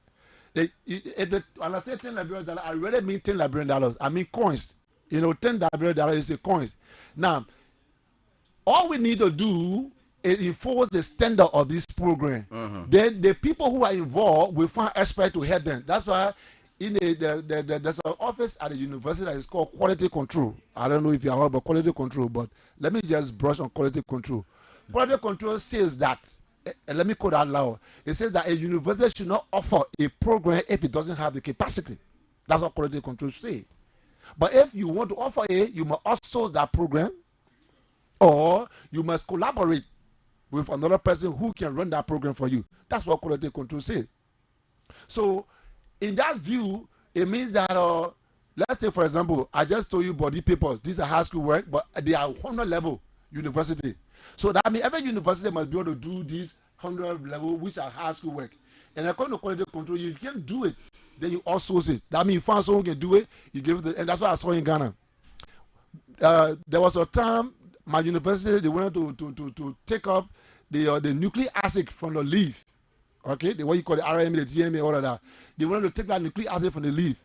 When I say $10 Liberian, I really mean $10 Liberian. I mean coins. You know, $10 Liberian is a coins. Now, all we need to do is enforce the standard of this program. Then the people who are involved will find experts to help them. That's why in there's an office at the university that is called quality control. I don't know if you are heard about quality control, but let me just brush on quality control. Quality control says that, let me quote out loud. It says that a university should not offer a program if it doesn't have the capacity. That's what quality control say. But if you want to offer it, you must outsource that program, or you must collaborate with another person who can run that program for you. That's what quality control says. So, in that view, it means that, let's say, for example, I just told you body papers. These are high school work, but they are 100 level university. So that means every university must be able to do these 100 level, which are high school work. And according to quality control, you can't do it, then you outsource it. That means you find someone who can do it, you give it, and that's what I saw in Ghana. There was a time my university they wanted to take up the nucleic acid from the leaf. Okay, the what you call the RMA, the TMA, all of that. They wanted to take that nucleic acid from the leaf,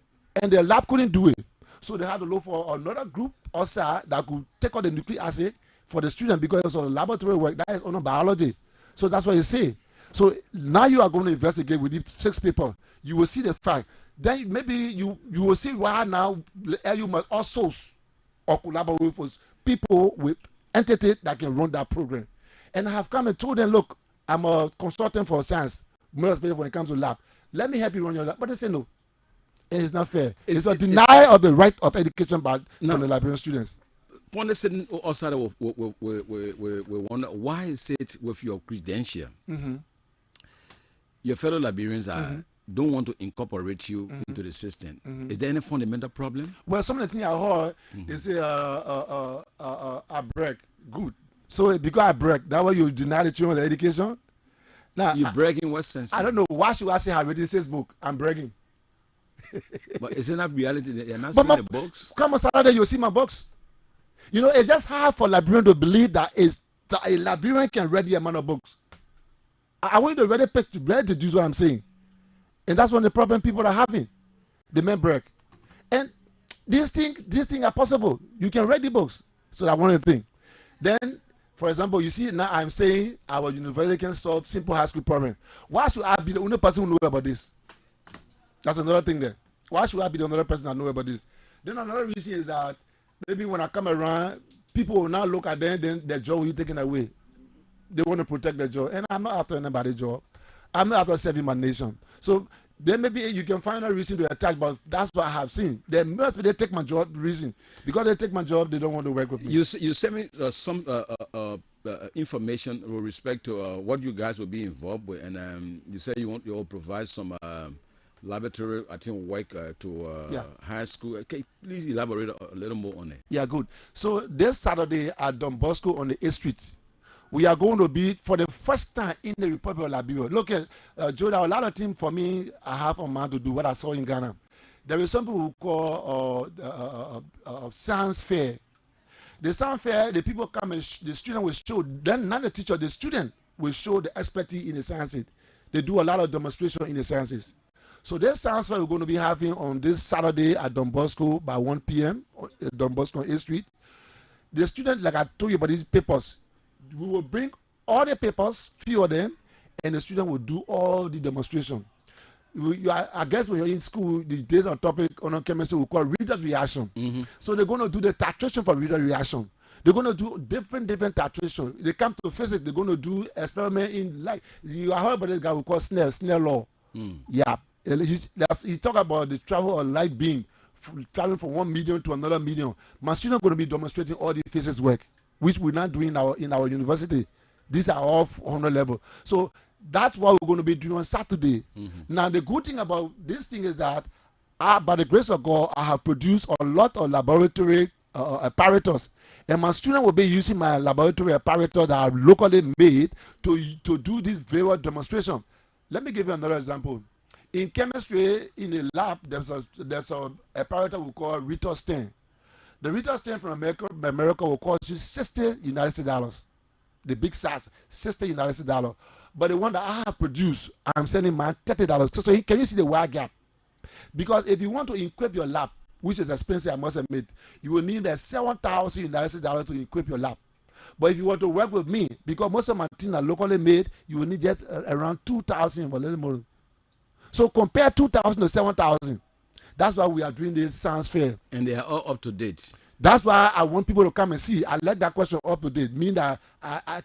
and the lab couldn't do it. So they had to look for another group outside that could take out the nucleic acid for the student, because it's a laboratory work that is on biology. So that's what you say. So now you are going to investigate with these 6 people. You will see the fact. Then maybe you will see why now you must outsource or collaborate with people with entities that can run that program. And I have come and told them, look, I'm a consultant for science, more especially when it comes to lab. Let me help you run your lab. But they say no. It's not fair. It's a denial of the right of education from the Liberian students. One sitting outside we wonder, why is it with your credential? Your fellow Liberians don't want to incorporate you into the system. Is there any fundamental problem? Well, some of the things I heard, they say I break. Good. So because I break, that way you deny the children the education? Now, you break in what sense? I don't know. Why should I say I read in this book? I'm breaking. But isn't that reality? You're not seeing the books? Come on Saturday, you'll see my books. You know, it's just hard for Liberians to believe that it's So a librarian can read the amount of books. I want you to ready to do what I'm saying. And that's one of the problem people are having. The men break. And these things are possible. You can read the books. So that's one of the things. Then, for example, you see now I'm saying our university can solve simple high school problem. Why should I be the only person who knows about this? That's another thing there. Why should I be the only person that knows about this? Then another reason is that maybe when I come around, people will now look at them, then their job will be taken away. They want to protect their job. And I'm not after anybody's job. I'm not after serving my nation. So then maybe you can find a reason to attack, but that's what I have seen. They must be they take my job reason. Because they take my job, they don't want to work with me. You sent me some information with respect to what you guys will be involved with, and you said you'll provide some laboratory, I think, work to high school. Okay, please elaborate a little more on it. Yeah, good. So this Saturday at Don Bosco on the 8th Street, we are going to be for the first time in the Republic of Liberia. Look at Joe, there are a lot of things for me I have on mind to do what I saw in Ghana. There is something we call science fair. The science fair, the people come and the student will show, then not the teacher, the student will show the expertise in the sciences. They do a lot of demonstration in the sciences. So this science fair we're going to be having on this Saturday at Don Bosco by 1 p.m. Don Bosco on 8th Street. The student, like I told you about these papers, we will bring all the papers, few of them, and the student will do all the demonstration. I guess when you're in school, the days on topic on chemistry we call reader's reaction. Mm-hmm. So they're going to do the titration for reader reaction. They're going to do different titration. They come to physics, they're going to do experiment in, like, you heard about this guy we call Snell law. Mm. Yeah. He talk about the travel of light beam, traveling from one medium to another medium. My students are going to be demonstrating all the physics work, which we're not doing in our university. These are all 100 level. So that's what we're going to be doing on Saturday. Mm-hmm. Now, the good thing about this thing is that, by the grace of God, I have produced a lot of laboratory apparatus. And my students will be using my laboratory apparatus that are locally made to do this various demonstration. Let me give you another example. In chemistry, in the lab, there's a apparatus we call Ritter stain. The Ritter stain from America will cost you $60 United. The big size, $60 United. But the one that I have produced, I'm sending my $30. So can you see the wide gap? Because if you want to equip your lab, which is expensive, I must admit, you will need $7,000 United to equip your lab. But if you want to work with me, because most of my things are locally made, you will need just around $2,000 for a little more. So compare 2,000 to 7,000. That's why we are doing this science fair. And they are all up to date. That's why I want people to come and see. I let that question up to date. Mean that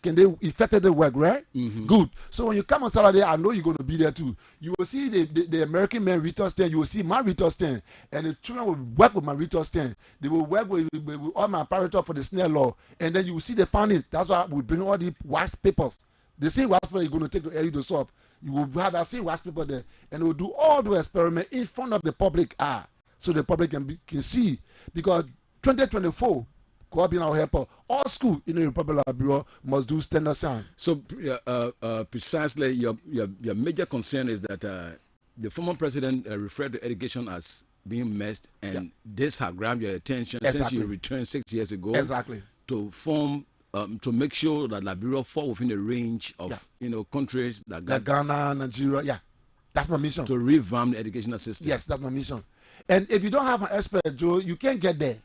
they effectively work, right? Mm-hmm. Good. So when you come on Saturday, I know you're going to be there too. You will see the American man Ritter stain. You will see my Ritter stain. And the children will work with my Ritter stain. They will work with all my apparatus for the Snell law. And then you will see the findings. That's why we bring all the wax papers. The same wax paper you're going to take to LU to solve. You will have that same wax paper there. And we'll do all the experiment in front of the public eye. So the public can see. Because 2024, God being our helper, all school in the Republic of Liberia must do standard science. So precisely, your major concern is that the former president referred to education as being messed, and this has grabbed your attention since you returned 6 years ago. Exactly. To form, to make sure that Liberia fall within the range of countries that like Ghana, Nigeria. Yeah, that's my mission. To revamp the educational system. Yes, that's my mission. And if you don't have an expert, Joe, you can't get there.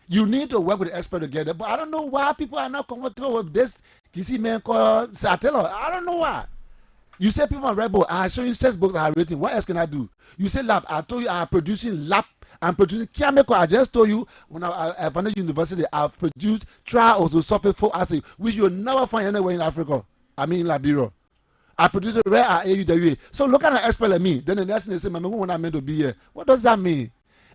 You need to work with the expert together, but I don't know why people are not comfortable with this. You see, man, called Satella. I don't know why. You say people are rebel. I show you textbooks I have written. What else can I do? You say lab. I told you I'm producing lab. I'm producing chemical. I just told you when I at Vanderbilt University, I've produced trisulfate acid, which you'll never find anywhere in Africa. I mean, in Liberia. I produce a rare AUWA. So look at an expert like me. Then the next thing they say, "Mama, who am I meant to be here?" What does that mean?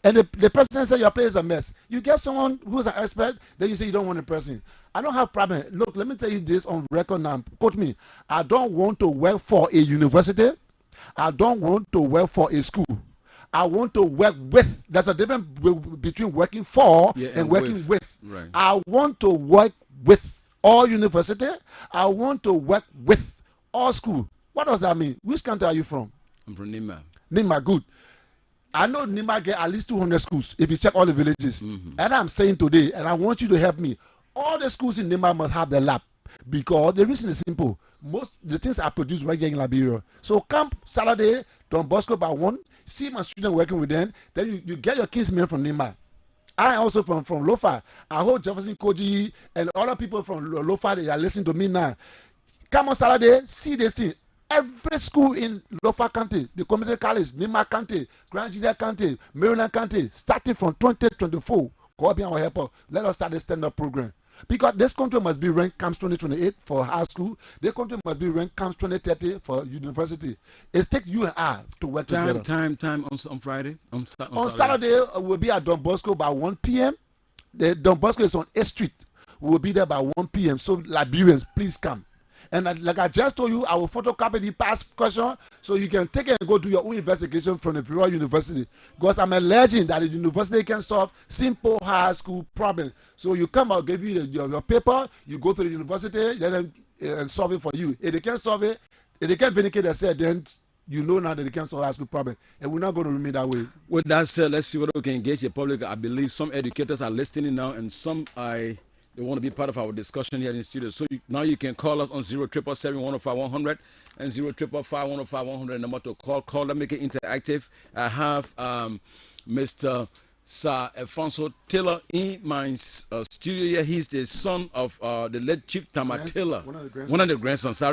And the president said your place is a mess. You get someone who's an expert, then you say you don't want a person. I don't have problem. Look, let me tell you this on record now. Quote me. I don't want to work for a university. I don't want to work for a school. I want to work with. There's a difference between working for and working with. Right. I want to work with all university. I want to work with all school. What does that mean? Which country are you from? I'm from Nima. Nima, good. I know Nima get at least 200 schools if you check all the villages. Mm-hmm. And I'm saying today, and I want you to help me, all the schools in Nima must have their lab. because the reason is simple. Most the things are produced right here in Liberia. So come Saturday, Don Bosco by 1, see my student working with them. Then you get your kids meal from Nima. I also from Lofa. I hope Jefferson Koji and other people from Lofa, they are listening to me now. Come on Saturday, see this thing. Every school in Lofa County, the community college, Nima County, Grand Junior County, Maryland County, starting from 2024, go be our helper. Let us start the stand-up program. Because this country must be ranked CAMS 2028 for high school. This country must be ranked CAMS 2030 for university. It takes you and I to work together. Time on Friday? On Saturday, we'll be at Don Bosco by 1 p.m. The Don Bosco is on 8th Street. We'll be there by 1 p.m. So Liberians, please come. And like I just told you, I will photocopy the past question so you can take it and go do your own investigation from the Federal University. Because I'm alleging that the university can solve simple high school problems. So you come, I'll give you your paper, you go to the university, let them solve it for you. If they can't solve it, if they can't vindicate themselves, then you know now that they can't solve high school problem. And we're not going to remain that way. With that said, let's see whether we can engage the public. I believe some educators are listening now and some they want to be part of our discussion here in the studio. So now you can call us on 077-105-100 and 055-105-100 number to call them, make it interactive. I have Mr. Sir Alfonso Taylor in my studio here. He's the son of the late Chief Tamatilla. One of the grandsons of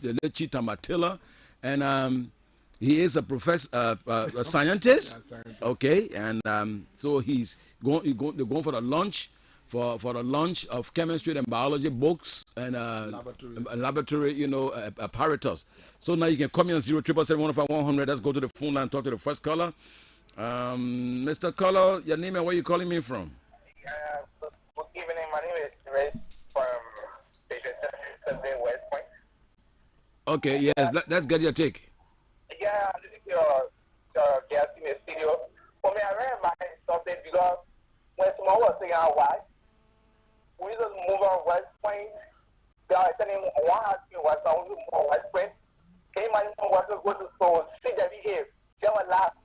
the late Chief Tamatilla. And he is a professor, a scientist. Okay, and so they're going for the lunch. For the launch of chemistry and biology books and laboratory, apparatus. So now you can come in on 077-105-100. Let's go to the phone line and talk to the first caller. Mr. Caller, your name and where you calling me from? Good evening. My name is Ray from West Point. Okay, yes. Let's get your take. Yeah, this is your guest in the studio. For me, I ran my something because when someone was saying why. We just move on West Point. They are telling one asking West Point, move on West Point. Came and go to school, see that behave. They were laugh.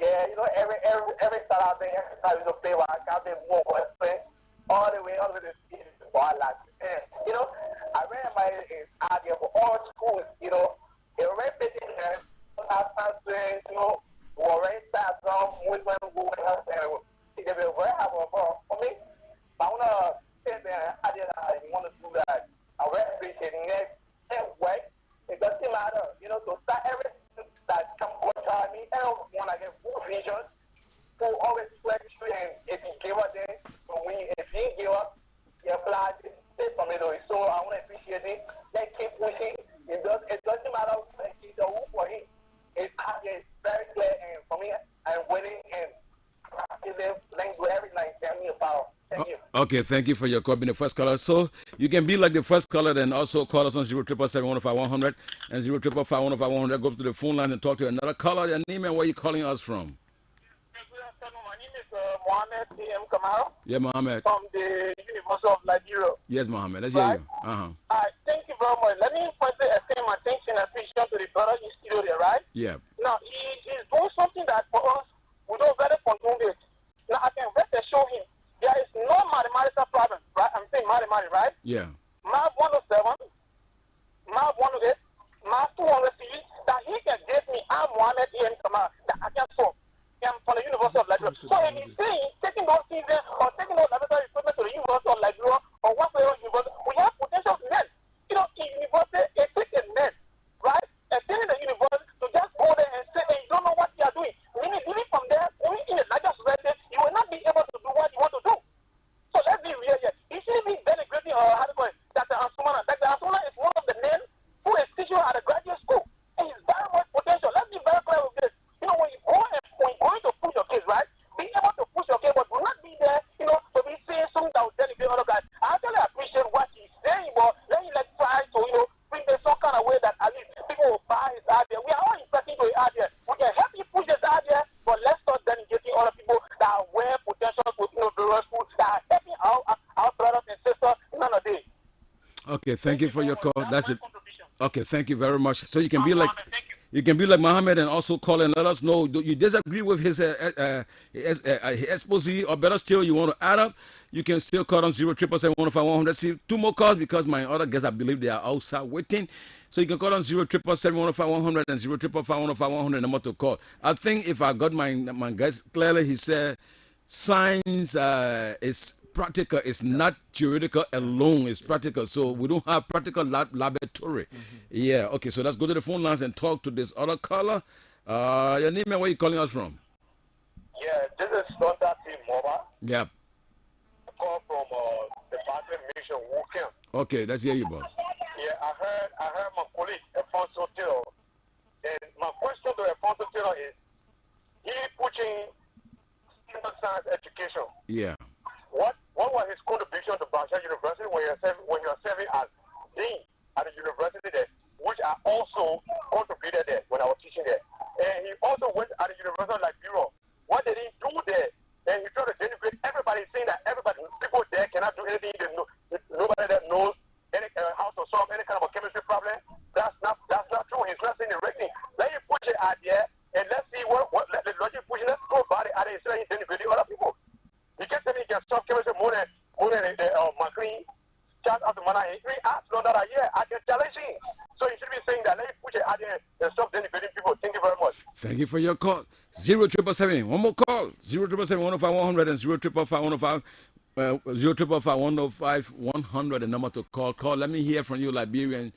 Yeah, every Saturday, every time we play one, I can't move West Point all the way up to the city. I ran my idea for all schools, it already fit in there. Answering, we already start some movement, they will very happy for me. I want to say that I want to do that. I really appreciate it. Next way, it doesn't matter, to start everything that comes to me. I don't want to get full vision. Who always sweat you, and if you give up, then if you give up, you apply to stay from it. So I want to appreciate it. Let's keep pushing. It doesn't matter who for him. It's very clear, and for me, I'm waiting and every night. Tell me about. Thank you. Okay, thank you for your call, being the first caller. So you can be like the first caller, then also call us on 077-105-100 and 055-105-100. Go to the phone line and talk to another caller. Your name and where you calling us from? Good afternoon. My name is Mohammed A.M. Kamau. Yeah, Mohammed. From the University of Nigeria. Yes, Mohammed. Let's hear you. Thank you very much. Let me firstly extend my thanks and appreciation to the brother in studio there, right? Yeah. Now, he's doing something that for us, we don't very condone it. Now, I can rest assure him. There is no mathematical problem, right? I'm saying mathematics, right? Yeah. Math 107, Math 108, Math 200 series, that he can give me, I'm Mohammed A.M. Kamau, that I can solve. I'm from the University of Liberia. So if he's saying, taking those things or taking those laboratory equipment to the University of Liberia or whatever university, we have potential men. In university, it takes a men, right? Attending the university to just go there and say, hey, you don't know what you are doing. Meaning, living from there, living in a larger society, you will not be able to do what you want to do. So let's be real here. He shouldn't be denigrating or Dr. Ansumana. Dr. Ansumana is one of the men who is teaching at a graduate school. And he's very much potential. Let's be very clear with this. When you go to push your kids, right? Be able to push your kids, but do not be there, to be saying something that will denigrate other guys. I actually appreciate what he's saying, but let me try to, bring this some kind of way that at least people will buy his idea. We are all expecting to his idea. We can help you push his idea, but let's start denigrating other people that are well potential with various schools that are helping our brothers and sisters none of day. Okay, thank you for your call. That's the contribution. Okay, thank you very much. So you can be like, You can be like Muhammad and also call and let us know. Do you disagree with his exposé, or better still, you want to add up? You can still call on 077-105-100. See, 2 more calls because my other guests, I believe they are outside waiting. So you can call on 077-105-100 and 055-105-100 number to call. I think if I got my guest clearly, he said science is practical. It's not theoretical alone. It's practical. So we don't have practical laboratory. Yeah. Okay. So let's go to the phone lines and talk to this other caller. Your name and where you calling us from? Yeah, this is Thunder T. Moba. Yeah. I call from the Barclay Mission Walking. Okay. Let's hear you, boss. Yeah, I heard my colleague Alfonso Taylor. And my question to Alfonso Taylor is, he pushing standard science education. Yeah. What was his contribution to Bashar University when you are serving as dean at the university there, which I also contributed there when I was teaching there. And he also went at the University of Liberia. What did he do there? And he tried to denigrate everybody, saying that people there cannot do anything. Nobody that knows how to solve any kind of a chemistry problem. That's not true. He's not saying the right thing. Let him push it out there, and let's see what the logic pushing. Let's go about it out there instead of denigrating other people. He can't tell me he can solve chemistry more than McLean. Charles after Mana, he asked Lord that I can challenge him. So he should be saying that. Let me push it out there and stop denigrating people. Thank you very much. Thank you for your call. 077. One more call. 077-105-100 and 055-105. 055-105-100, the number to call. Let me hear from you, Liberian.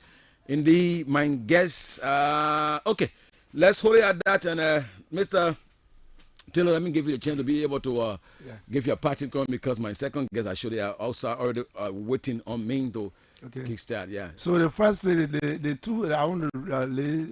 Indeed, my guess. Okay, let's hold it at that. And Mr. Taylor, let me give you a chance to be able to give you a party comment, because my second guest actually are also already waiting on me to kickstart. Yeah. So the first lady, the two, I want to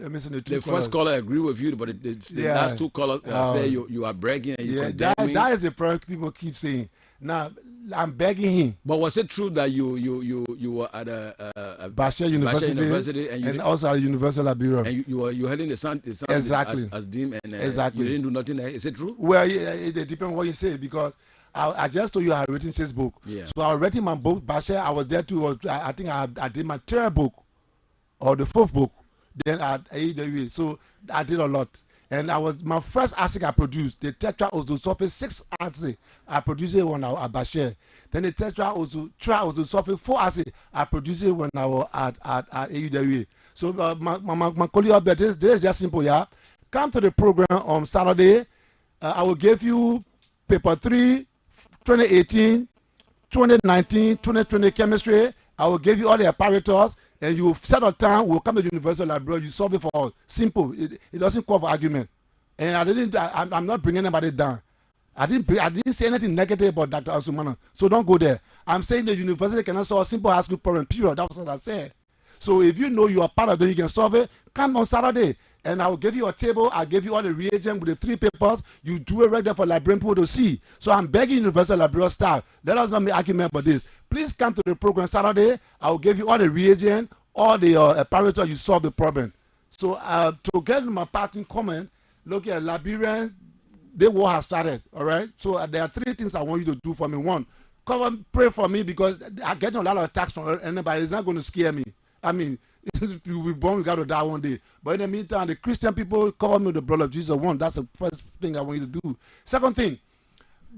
mention the two. The first caller agree with you, but the last two callers say you are bragging and you condemn me. That is the problem people keep saying. Now I'm begging him. But was it true that you were at a Bashar University and also at University of Liberia? And you were heading the sound exactly as dean, and exactly. You didn't do nothing there. Is it true? Well, it depends on what you say, because I just told you I had written 6 books. Yeah. So I was writing my book, Bashar. I was there too. I think I did my 3rd book or the 4th book. Then at AEW. So I did a lot. And my first acid I produced, the tetraozosulfate 6 acid. I produced it when I was at Bashar. Then the tetraozosulfate 4 acid, I produced it when I was at AUWA. So my colleague up there, this is just simple, yeah. Come to the program on Saturday. I will give you paper 3, 2018, 2019, 2020 chemistry. I will give you all the apparatus. And you set a time, we'll come to the University of Liberia, you solve it for all. Simple. It doesn't call for argument. And I'm not bringing anybody down. I didn't say anything negative about Dr. Asumana. So don't go there. I'm saying the university cannot solve a simple high school problem, period. That's what I said. So if you know you are part of it, you can solve it, come on Saturday. And I will give you a table, I'll give you all the reagent with the 3 papers. You do it right there for Liberian people to see. So I'm begging University of Liberia staff, let us not make argument about this. Please come to the program Saturday. I will give you all the reagent, all the apparatus, you solve the problem. So to get my parting comment, look at Liberians, the war has started, all right? So there are 3 things I want you to do for me. 1, pray for me, because I get a lot of attacks from anybody. It's not going to scare me. I mean, you'll be born, you got to die one day. But in the meantime, the Christian people cover me with the blood of Jesus. 1, that's the first thing I want you to do. Second thing,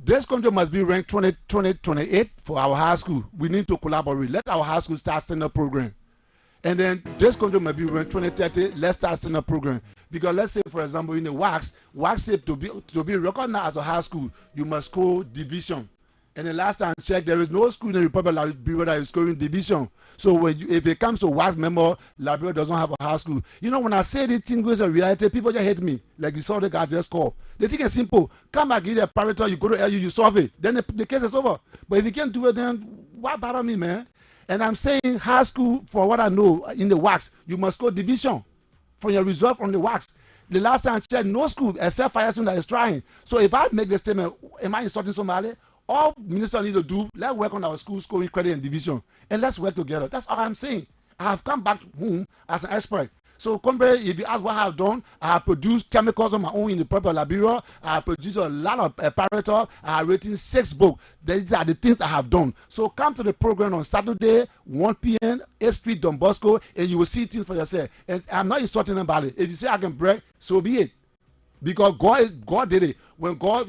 this country must be ranked 28 for our high school. We need to collaborate. Let our high school start stand-up program. And then this country might be ranked 2030. Let's start stand-up program. Because let's say, for example, in the WACS to be recognized as a high school, you must score division. And the last time I checked, there is no school in the Republic of Liberia that is scoring division. So if it comes to WACS member, Liberia doesn't have a high school. You know, when I say this thing was a reality, people just hate me. Like you saw the guy just call. The thing is simple. Come back, give the apparatus, you go to LU, you solve it. Then the case is over. But if you can't do it, then why bother me, man? And I'm saying high school, for what I know, in the WACS, you must score division for your result from the WACS. The last time I checked, no school except Firestone that is trying. So if I make the statement, am I insulting somebody? All ministers need to do, let's work on our school scoring credit and division. And let's work together. That's all I'm saying. I have come back home as an expert. So, compare, if you ask what I have done, I have produced chemicals on my own in the Republic of Liberia. I have produced a lot of apparatus. I have written 6 books. These are the things I have done. So, come to the program on Saturday, 1 p.m., 8th Street, Don Bosco, and you will see things for yourself. And I'm not insulting anybody. If you say I can break, so be it. Because God did it. When God,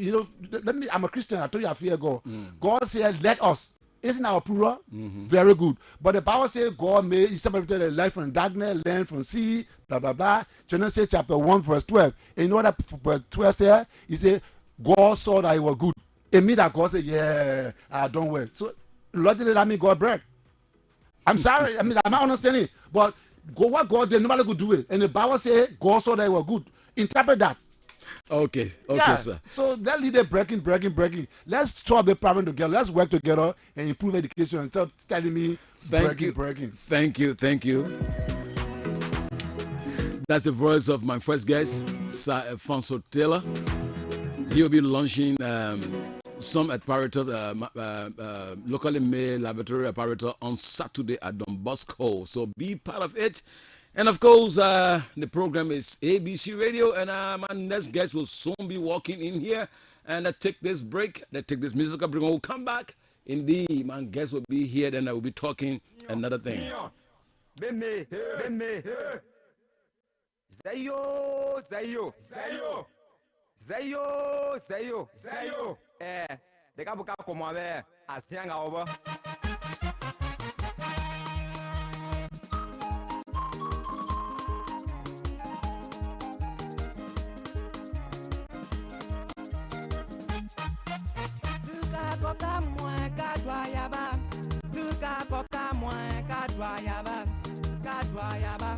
I'm a Christian. I told you I fear God. God said, let us. Isn't our plural? Very good. But the Bible says God made, he separated the light from darkness, land from sea, blah, blah, blah. Genesis chapter 1, verse 12. And you know what verse 12 says? He said, God saw that it was good. It means that God said, yeah, I don't well. So, logically, that means God break. I'm sorry. I'm not understanding. But what God did, nobody could do it. And the Bible says God saw that it was good. Interpret that. Okay, sir. So let's lead the breaking. Let's solve the problem together. Let's work together and improve education. And stop telling me breaking. Thank you. That's the voice of my first guest, Sir Alfonso Taylor. He'll be launching some apparatus, locally made laboratory apparatus on Saturday at Don Bosco. So be part of it. And of course, the program is ABC Radio, and my next guest will soon be walking in here. And let's take this break. Let's take this musical break. When we come back, indeed, my guest will be here. Then I will be talking another thing. Zayo. De kabuka komave asianga over. Koka moins kadwayaba, Luka koka moins kadwayaba, kadwayaba,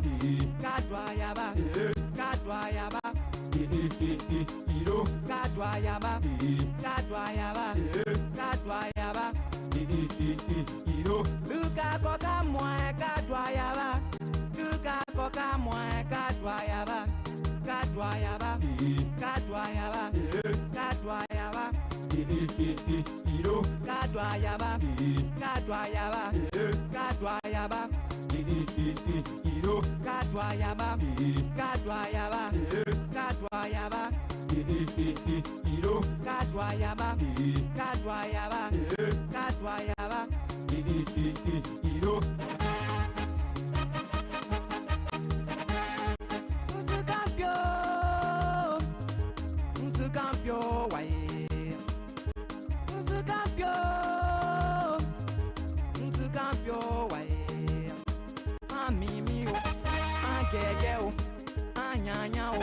iro, kadwayaba, iro, Luka koka moins kadwayaba, Luka koka moins kadwayaba, kadwayaba, iro, kadwayaba, iro, kadwayaba, iro, iro. Musicampion, why? Musicampion, why? Amimio, agegeo, anyanyao.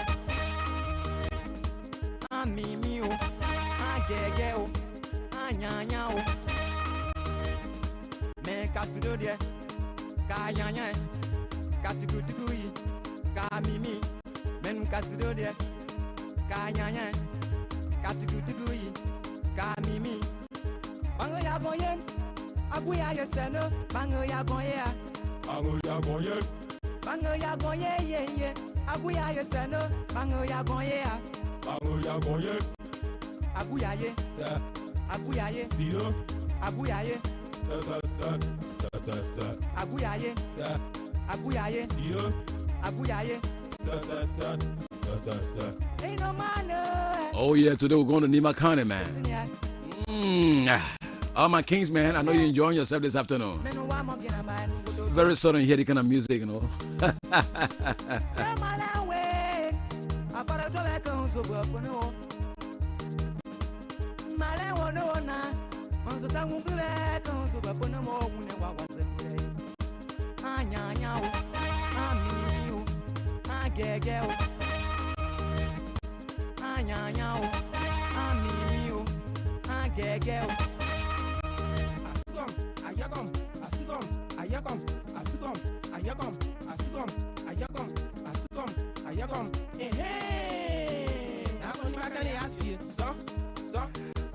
Amimio, agegeo, anyanyao. Me kasidodie, kanyanya, katikutui, kamimi, men kasidodie, kanyanya, katikutui, kamimi. Bango ya boyen, aguya yeseno, bango ya boyen. Bango ya boyen, ye. Aguya yeseno, bango ya boyen. Aguya ye, sa. Aguya ye, siro. Aguya ye, sa. Aguya ye, sa. Aguya ye, siro. Aguya ye, sa. Ain't no man. Oh yeah, today we're going to Nima County, man. All my kings, man, I know you're enjoying yourself this afternoon. Very sudden hear the kind of music, you know.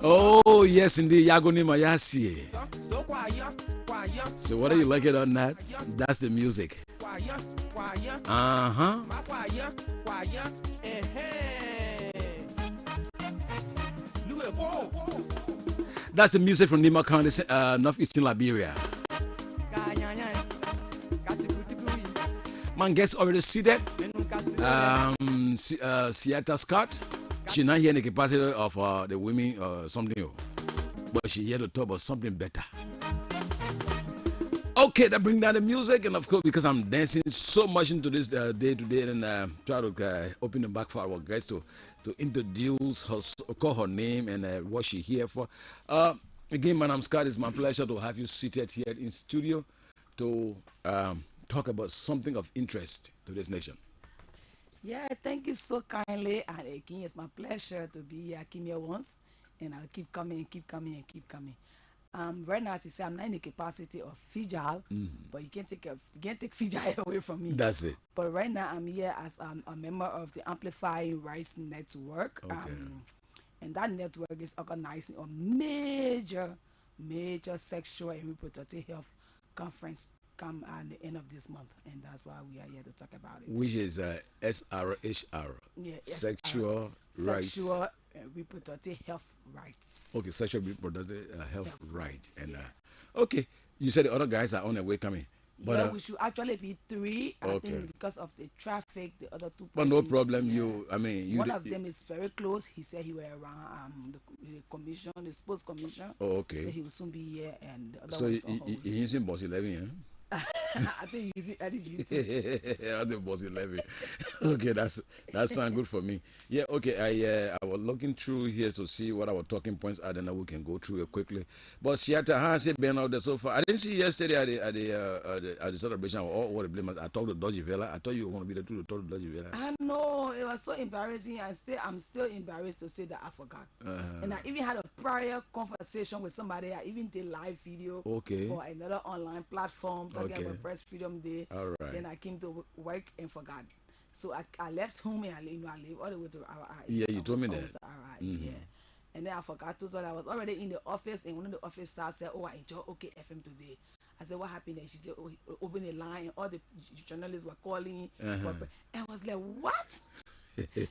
Oh yes, indeed, Yagonima Yasi. So whether you like it or not, that's the music. That's the music from Nima County, northeastern Liberia. My guest already seated. Siata Scott. She not here in the capacity of the women or something, but she here to talk about something better. Okay, that bring down the music, and of course, because I'm dancing so much into this day today, and try to open the back for our guest to introduce her, call her name and what she here for. Again, my name is Scott. It's my pleasure to have you seated here in studio to talk about something of interest to this nation. Yeah, thank you so kindly. And again, it's my pleasure to be here. I came here once, and I'll keep coming and keep coming and keep coming. Right now, to say I'm not in the capacity of Fijal, but you can't take Fijal away from me. That's it. But right now, I'm here as a member of the Amplifying Rights Network. Okay. And that network is organizing a major sexual and reproductive health conference come at the end of this month, and that's why we are here to talk about it. Which is SRHR. Yeah, Sexual rights. Sexual and reproductive health rights. Okay, sexual reproductive health rights. And okay, you said the other guys are on their way coming. But yeah, we should actually be 3. I okay. think because of the traffic, the other 2 But no persons, problem. yeah. One of them is very close. He said he were around the commission, the sports commission. Oh, okay. So he will soon be here, and the other So ones he's using Boss 11, yeah? I think he's using Eddie too. I think Boss 11. Okay, that sounds good for me. Yeah, okay. I was looking through here to see what our talking points are, then we can go through it quickly. But Siata, how has it been out there so far? I didn't see you yesterday at the celebration or what the blame. I talked to Dodgy Vela. I thought you were going to be there too to talk to Dodgy Vela. I know, it was so embarrassing. I'm still embarrassed to say that I forgot. And I even had a prior conversation with somebody. I even did live video for another online platform talking about Breast Freedom Day. All right. Then I came to work and forgot. So I left home and I live all the way to RI. Yeah, you told me that. Yeah. And then I forgot to, so I was already in the office, and one of the office staff said, "Oh, I enjoy OK FM today." I said, "What happened?" And she said, "Oh, open the line." And all the journalists were calling. And I was like, "What?"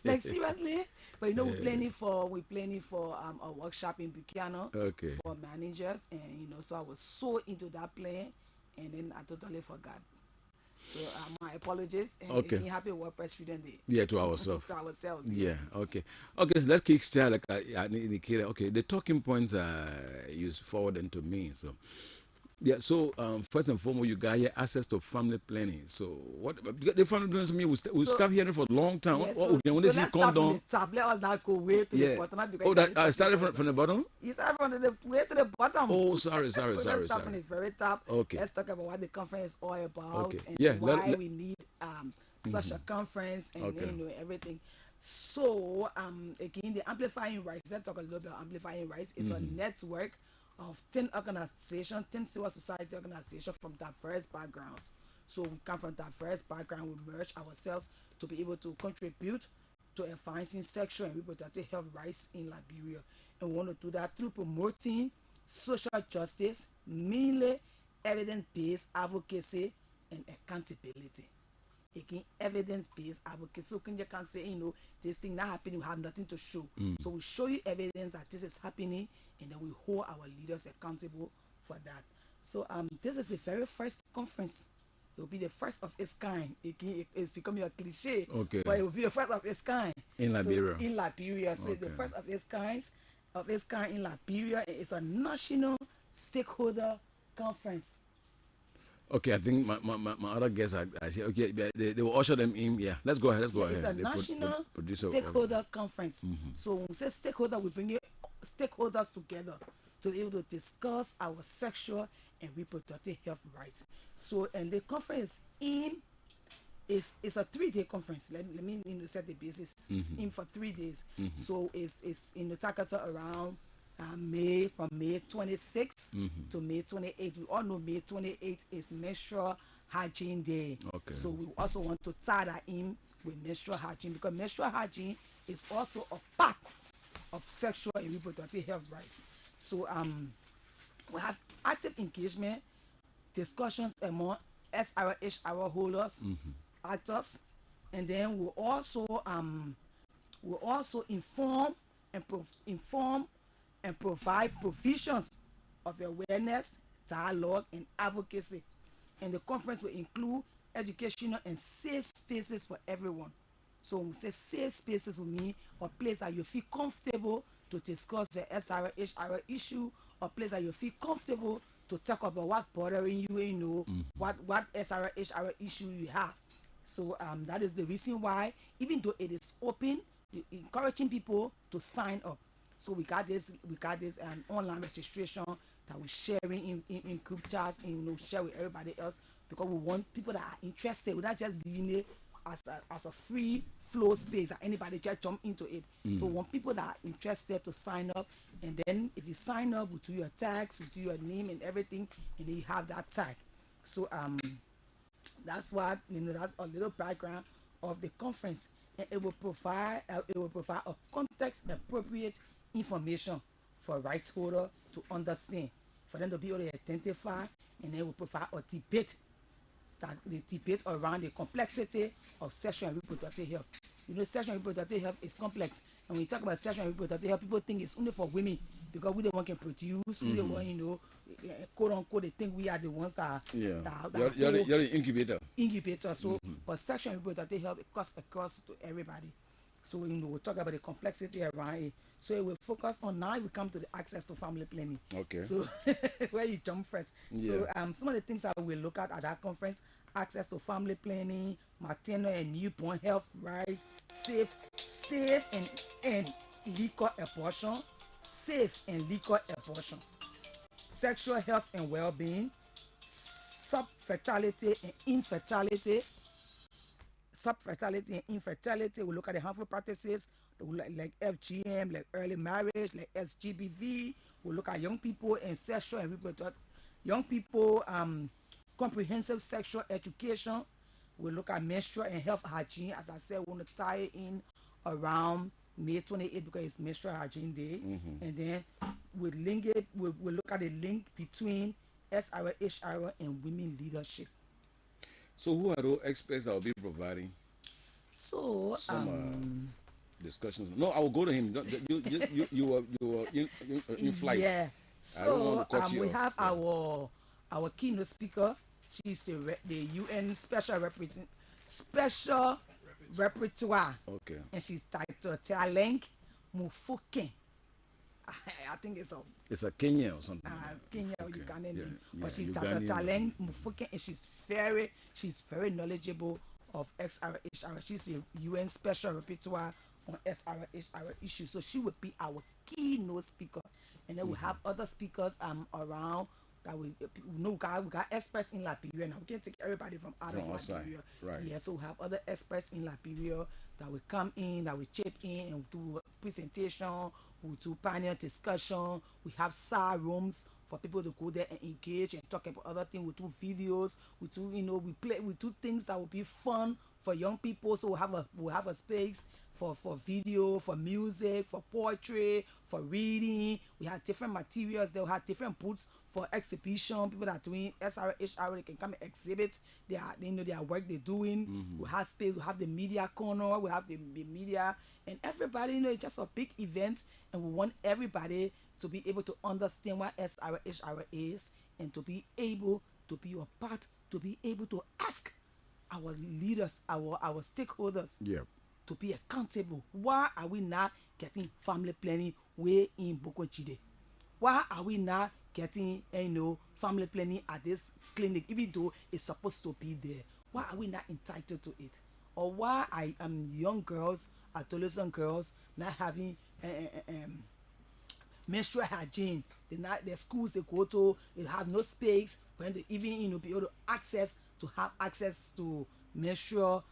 Like seriously? But we're planning for a workshop in Buchanan for managers, and so I was so into that plan, and then I totally forgot. So my apologies, and happy World Breast Freedom Day. Yeah, to ourselves. To ourselves. Yeah. Okay. Let's kick start. Like I indicated. Okay, the talking points you forwarded to me. So. Yeah, so first and foremost, you got here access to family planning. So what the family planning to me, we stop hearing for a long time. Yeah, so let's start from the top. Let us not go way to the bottom. Oh, that I started from the bottom? You started from the way to the bottom. Oh, sorry. Let's start from the very top. Okay. Let's talk about what the conference is all about and why we need such a conference and everything. So again, the Amplifying Rights. Let's talk a little bit about Amplifying Rights. It's a network of 10 organizations, 10 civil society organizations from diverse backgrounds. So we come from diverse background, we merge ourselves to be able to contribute to advancing sexual and reproductive health rights in Liberia. And we want to do that through promoting social justice, mainly evidence-based advocacy and accountability. Again, evidence-based advocacy. So you can say, this thing not happening, we have nothing to show. So we show you evidence that this is happening, and then we hold our leaders accountable for that. So this is the very first conference. It will be the first of its kind. It's becoming a cliche, but it will be the first of its kind in Liberia. So, in Liberia, so it's the first of its kind in Liberia. It's a national stakeholder conference. Okay, I think my other guests are here. Okay, they will usher them in. Yeah, let's go ahead. It's a national stakeholder conference. So when we say stakeholder, we bring stakeholders together to be able to discuss our sexual and reproductive health rights. So, and the conference it's a 3-day conference. Let me set the basis. It's in for 3 days. So it's in the Takata around from May 26th to May 28th. We all know May 28th is Menstrual Hygiene Day. So we also want to tie that in with menstrual hygiene, because menstrual hygiene is also a part of sexual and reproductive health rights. So we have active engagement, discussions among SRHR holders, actors, and then we'll also inform and provide provisions of awareness, dialogue, and advocacy. And the conference will include educational and safe spaces for everyone. So when we say safe spaces, we mean a place that you feel comfortable to discuss the SRA HR issue, a place that you feel comfortable to talk about what bothering you, you know, what SRA HR issue you have. So that is the reason why, even though it is open, encouraging people to sign up. So we got this online registration that we're sharing in group chats and, you know, share with everybody else, because we want people that are interested. We're not just leaving it as a free flow space that anybody just jump into it. So we want people that are interested to sign up, and then if you sign up, we do your tags, we do your name and everything, and then you have that tag. So that's what, you know, that's a little background of the conference, and it will provide a context appropriate information for rights holder to understand, for them to be able to identify, and then will provide a debate, that the debate around the complexity of sexual and reproductive health. You know, sexual and reproductive health is complex, and when you talk about sexual and reproductive health, people think it's only for women, because we the one can produce, we the one, you know, quote unquote, they think we are the ones that you're the incubator. So but sexual and reproductive health, it cuts across to everybody. So, you know, we'll talk about the complexity around it. So it will focus on, now we come to the access to family planning. Okay. So where you jump first. So some of the things that we'll look at that conference: access to family planning, maternal and newborn health rights, safe and legal abortion, sexual health and well-being, subfertility and infertility. We look at the harmful practices like FGM, like early marriage, like SGBV. We look at young people and sexual and reproductive, young people, comprehensive sexual education. We look at menstrual and health hygiene. As I said, we want to tie it in around May 28th, because it's Menstrual Hygiene Day. And then we link it, we look at the link between SRA, HR, and women leadership. So who are those experts that will be providing? So some discussions. No, I will go to him. You were in flight. Yeah. So we have our keynote speaker. She's the UN Special Rapporteur. Okay. And she's titled Taleng Mufoken. I think it's a Kenya or something. Kenya or Ugandan name. But she's titled Taleng Mufoken, and she's very knowledgeable of SRHR. She's the UN Special Rapporteur on SRHR issues. So she would be our keynote speaker. And then we have other speakers around that we got experts in Liberia. Now we can't take everybody from out of Liberia. Right. Yeah, so we have other experts in Liberia that will come in, that will chip in and do a presentation. We do panel discussion. We have SAR rooms for people to go there and engage and talk about other things. We do videos. We do, you know, we do things that will be fun for young people. So we'll have a space for video, for music, for poetry, for reading. We have different materials. They'll have different booths for exhibition. People that are doing SRHR, they can come and exhibit their work they're doing. We have space. We have the media corner. We have the media, and everybody, you know, it's just a big event, and we want everybody to be able to understand what SRHR is, and to be able to be a part, to be able to ask our leaders, our stakeholders, to be accountable. Why are we not getting family planning way in Boko Chide? Why are we not getting, you know, family planning at this clinic, even though it's supposed to be there? Why are we not entitled to it? Or why young girls, adolescent girls, not having menstrual hygiene? The schools they go to, they have no space for them to even, you know, be able to have access to menstrual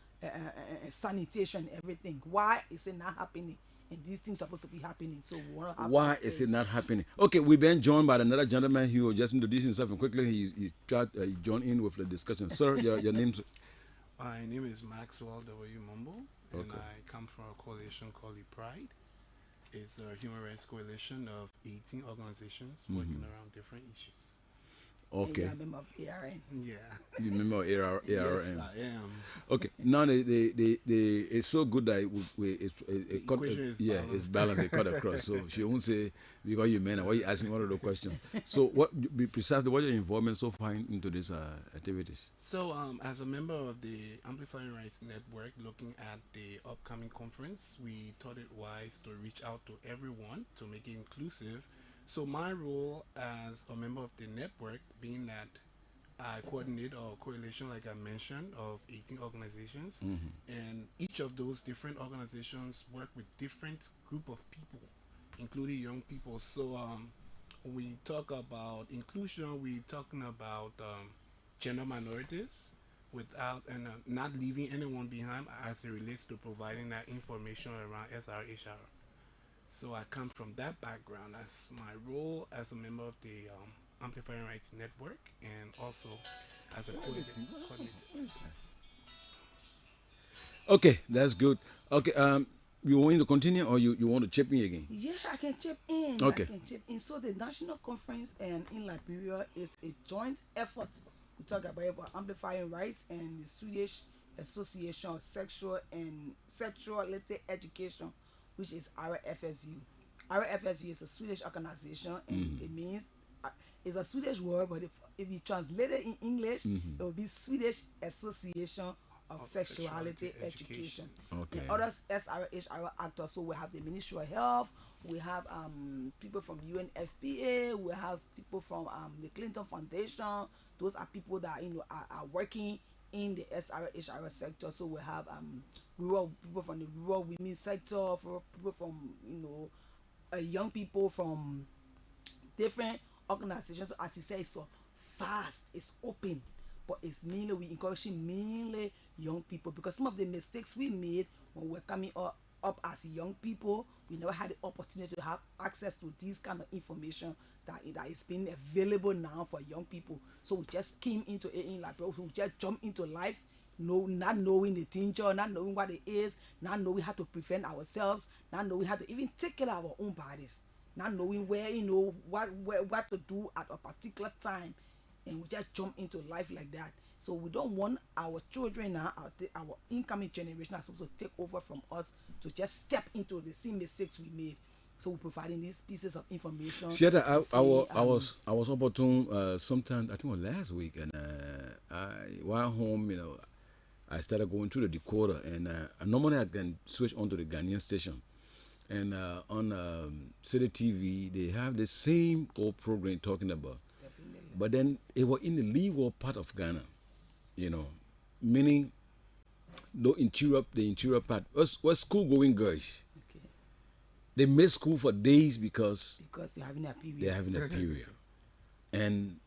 sanitation and everything. Why is it not happening? And these things are supposed to be happening. So we want to have. Why is it not happening? Okay, we've been joined by another gentleman. He will just introduce himself, and quickly he joined in with the discussion. Sir, your name? My name is Maxwell W. Mumble, and I come from a coalition called Pride. It's a human rights coalition of 18 organizations working around different issues. Okay. And you're a member of ARN. Yeah. You remember ARN? Yes, I am. Okay. Now it's so good that it's balanced. It cut across. So she won't say because you men. Why you asking one of the questions? So be precisely what your involvement so far into these activities? So as a member of the Amplifying Rights Network, looking at the upcoming conference, we thought it wise to reach out to everyone to make it inclusive. So my role as a member of the network, being that I coordinate a coalition, like I mentioned, of 18 organizations, and each of those different organizations work with different group of people, including young people. So when we talk about inclusion, we're talking about gender minorities without and not leaving anyone behind as it relates to providing that information around SRHR. So I come from that background as my role as a member of the Amplifying Rights Network and also as a coordinator. Okay, that's good. Okay, you want to continue or you want to chip in again? Yeah, I can chip in. Okay. I can chip in. So the National Conference in Liberia is a joint effort. We talk about amplifying rights and the Swedish Association of Sexuality Education, which is RFSU. RFSU is a Swedish organization, and it means it's a Swedish word, but if you translate it in English, it will be Swedish Association of Sexuality Education. Okay. And other SRHR actors, so we have the Ministry of Health, we have people from UNFPA, we have people from the Clinton Foundation. Those are people that are working in the SRHR sector. So we have rural people from the rural women sector, for people from young people from different organizations. So as you say, it's so fast, it's open, but it's mainly we encouraging mainly young people, because some of the mistakes we made when we're coming up as young people, we never had the opportunity to have access to this kind of information that is being available now for young people. So we just came into it in like, we just jumped into life, not knowing the danger, not knowing what it is, not knowing how to prevent ourselves, not knowing how to even take care of our own bodies, not knowing where what to do at a particular time, and we just jump into life like that. So we don't want our children now, our incoming generation, are supposed to take over from us to just step into the same mistakes we made. So we're providing these pieces of information. I was opportune sometime, I think it was last week, and while home, I started going through the decoder, and normally I can switch onto the Ghanaian station, and on City TV they have the same old program talking about, but then it was in the legal part of Ghana, meaning the interior part was school going girls. They miss school for days because they're having a period. And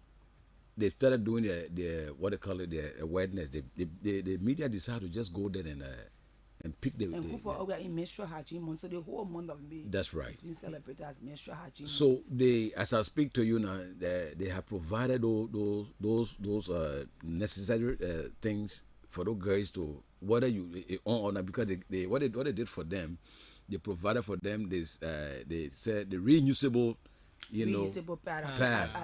they started doing their what they call it, their awareness. The media decided to just go there and pick the... And go for menstrual hygiene month, so the whole month of May. That's right. It's been celebrated as menstrual hygiene month. So as I speak to you now, they have provided those necessary things for those girls to, whether you own or not, because what they did for them, they provided for them this. They said the reusable, reusable pad.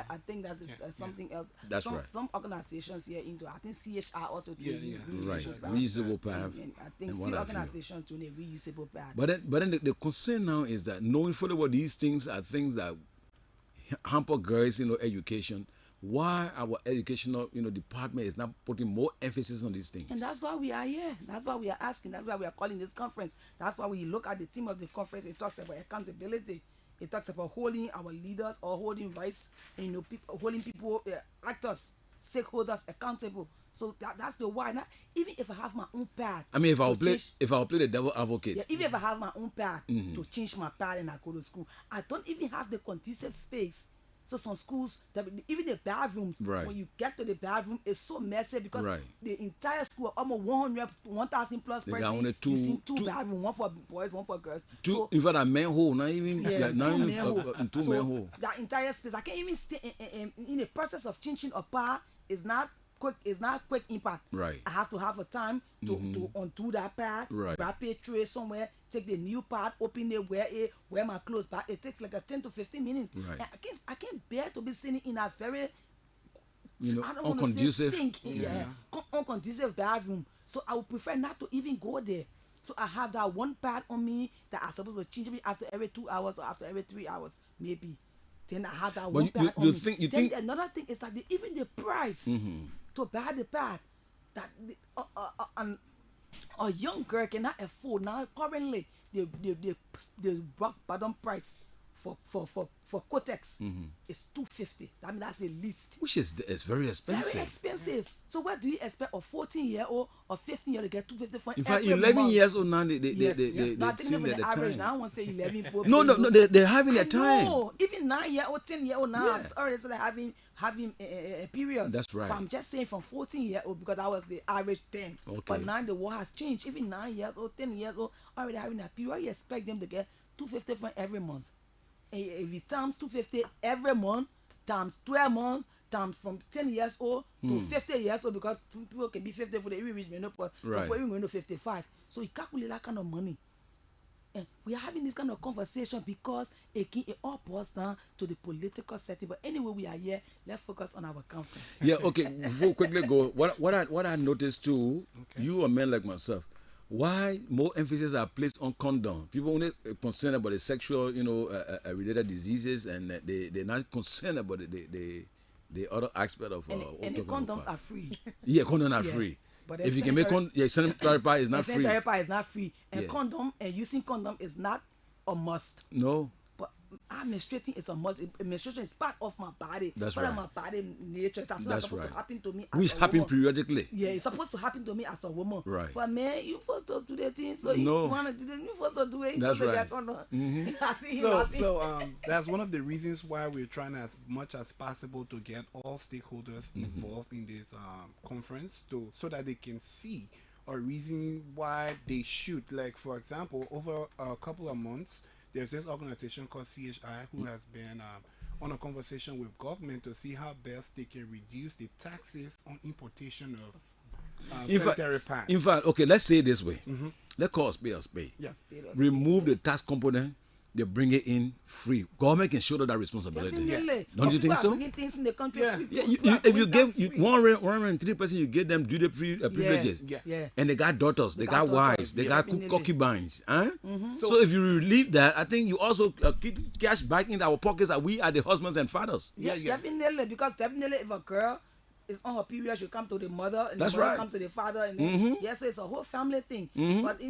I think that's something else. That's right. Some organizations here into, I think CHR also do reusable pad. And I think few organizations do a reusable pad. But then the concern now is that knowing fully well these things are things that hamper girls, education. Why our educational, department is not putting more emphasis on these things? And that's why we are here. That's why we are asking. That's why we are calling this conference. That's why we look at the theme of the conference. It talks about accountability. It talks about holding our leaders or holding rights, holding people, actors, stakeholders accountable. So that's the why. Now, even if I have my own path, I mean, if I'll play the devil advocate, even if I have my own path to change my path and I go to school, I don't even have the conducive space. So some schools, even the bathrooms, when you get to the bathroom, it's so messy because the entire school, almost 1,000 plus persons, you see two bathrooms, one for boys, one for girls. In fact, a manhole, not even two manhole. That entire space, I can't even stay in the process of changing a part. It's not quick impact. Right. I have to have a time to undo that part, wrap it, tray somewhere, take the new part, open it, wear my clothes back. It takes like 10 to 15 minutes. Right. And I can't bear to be sitting in a very you know, I don't want to unconducive. stink. Unconducive bathroom. So I would prefer not to even go there. So I have that one pad on me that I'm supposed to change me after every 2 hours or after every 3 hours, maybe. Then I have that one pad on me. You then think another thing is that even the price to buy the pad that a young girl cannot afford now. Currently, the rock bottom price for Kotex is $250. I mean, that's the least. Which is very expensive. Very expensive. So what do you expect a 14-year-old or 15-year-old to get $250 for? In fact, 11 years old now, they not taking it for the average. Now I won't say 11. No, they're having their time. No, even 9-year-old, 10-year-old now have already started having periods. That's right. But I'm just saying from 14-year-old because that was the average 10. Okay. But now the world has changed. Even 9 years old, 10 years old already having a period. You expect them to get $250 for every month. If you times $250 every month, times 12 months, times from 10 years old to 50 years old, because people can be 50 for the reach menopause, so people even going to 55. So you calculate that kind of money. And we are having this kind of conversation because it all boils down to the political setting. But anyway, we are here. Let's focus on our conference. Yeah, okay. Before we quickly go, what I noticed too, you are men like myself. Why more emphasis are placed on condom? People only concerned about the sexual, related diseases, and they're not concerned about the other aspect of. And the condoms are free. Yeah, condoms are free. But if you can make sanitary pad is not free. Sanitary pad is not free, and condom and using condom is not a must. No. But menstruating is a must. Menstruation is part of my body. That's part right. of my body nature. That's not supposed to happen to me. Which happen periodically. Yeah, it's supposed to happen to me as a woman. Right. But man, you first to do the thing, so you want to do the, you first to do it. That's right. So that's one of the reasons why we're trying as much as possible to get all stakeholders involved in this conference, so that they can see a reason why they should. Like, for example, over a couple of months, there's this organization called CHI who has been on a conversation with government to see how best they can reduce the taxes on importation of sanitary pads. In fact, okay, let's say it this way. Let's call a spade a spade. Yes. Remove the tax component. They bring it in free. Government can shoulder that responsibility. Definitely. Don't you think so? Bringing things in the country free. If you give 103%, you give them duty-free privileges. Yeah. And they got daughters, they got wives, they got concubines. Huh? So if you relieve that, I think you also keep cash back in our pockets, that we are the husbands and fathers. Definitely. Because definitely, if a girl is on her period, she come to the mother, and That's the mother right. comes to the father, and then so it's a whole family thing. But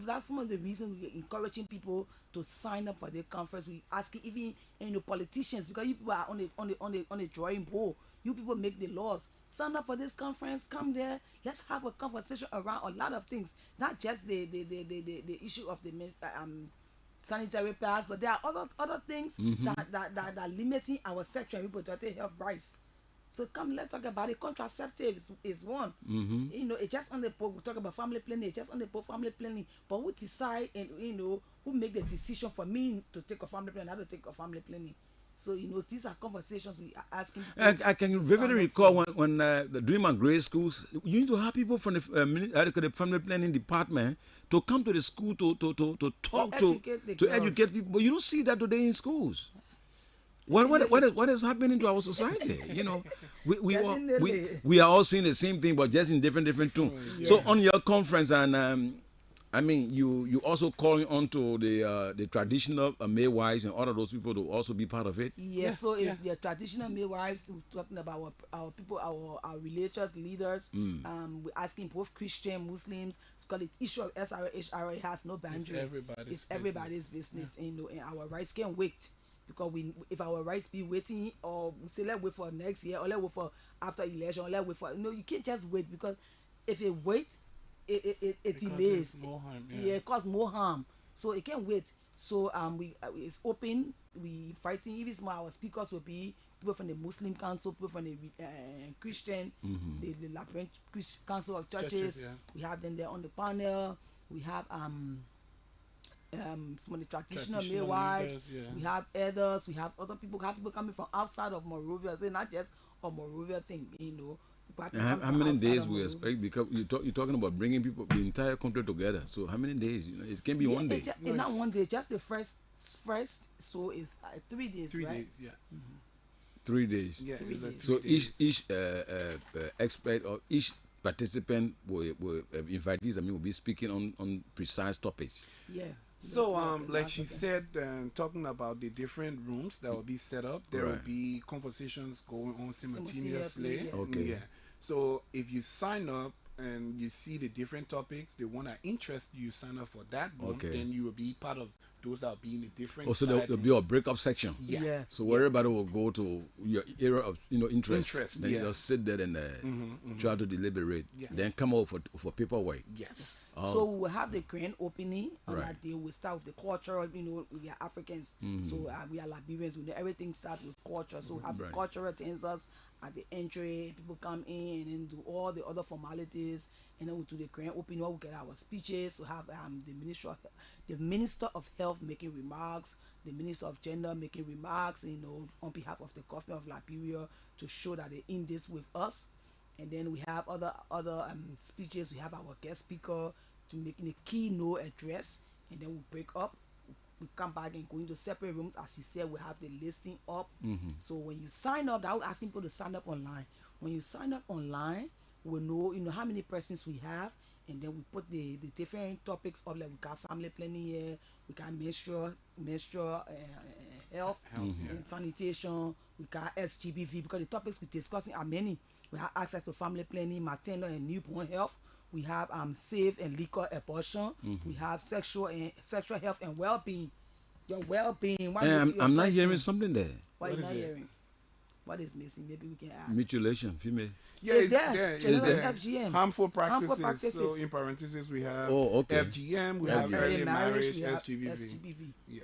that's some of the reasons we're encouraging people to sign up for the conference. We asking even politicians, because you people are on the drawing board. You people make the laws. Sign up for this conference. Come there. Let's have a conversation around a lot of things, not just the issue of the sanitary pads, but there are other things that are limiting our sexual and reproductive health rights. So come, let's talk about it. Contraceptives is one. It's just on the book. We talk about family planning. It's just on the book, family planning. But who decide and who make the decision for me to take a family planning, not to take a family planning? So these are conversations we are asking. I can vividly recall when during my grade schools, you need to have people from the family planning department to come to the school to talk to educate people. But you don't see that today in schools. What is happening to our society? We are all seeing the same thing, but just in different tune. So on your conference, and you also calling on to the traditional midwives and all of those people to also be part of it. Yes. So if the traditional midwives, we're talking about our people, our religious leaders. We're asking both Christian, Muslims. Because the issue of SRA has no boundary. It's everybody's business. And our rights can't wait. Because if our rights be waiting, or we say let's wait for next year, or let's wait for after election, or let's wait for you can't just wait, because if it wait, it delays. More harm. It causes more harm. So it can't wait. So it's open. We fighting. Even small, our speakers will be people from the Muslim Council, people from the Christian, the Labyrinth Council of Churches. We have them there on the panel. We have some of the traditional midwives, we have elders, we have other people, coming from outside of Monrovia, so not just a Monrovia thing, How many days we expect? Because you're talking about bringing people, the entire country together. So how many days? It can be one day. Not one day, just the first. So it's 3 days, 3 right? days, yeah. 3 days. Yeah. 3 days. So each expert or each participant will invitees. I mean, will be speaking on precise topics. Yeah. So, like she said, talking about the different rooms that will be set up, there will Right. be conversations going on simultaneously. Simultaneously, yeah. Okay. Yeah. So, if you sign up and you see the different topics, the one that interests you, sign up for that room, Okay. then you will be part of those that will be in the different. Also, there'll be a breakup section. Yeah. Yeah. So where everybody will go to your area of interest. Then yeah. you just sit there and try to deliberate. Yeah. Then come out for paperwork. Yes. So we will have the grand opening on Right. that day. We start with the cultural, we are Africans, so we are Liberians. We know everything starts with culture. So we have Right. the cultural dancers at the entry. People come in and then do all the other formalities, and then we do the grand opening. We get our speeches. We have the Minister of Health making remarks, the Minister of Gender making remarks, on behalf of the government of Liberia to show that they're in this with us. And then we have other speeches. We have our guest speaker to making a keynote address, and then we break up. We come back and go into separate rooms. As he said, we have the listing up. So when you sign up, I was asking people to sign up online. When you sign up online, we know how many persons we have, and then we put the different topics up. Like we got family planning here, we got menstrual health and sanitation. We got SGBV because the topics we're discussing are many. We have access to family planning, maternal and newborn health. We have safe and legal abortion. We have sexual health and well-being. Your well-being. I'm not hearing something there. What are you What not is it? hearing? What is missing? Maybe we can add. Mutilation, female. Yeah, It's it's there. there. It's It's there. there. FGM. Harmful practices. Harmful practices. So in parentheses we have Oh, okay. FGM, we We have early marriage, we have SGBV. SGBV. Yeah.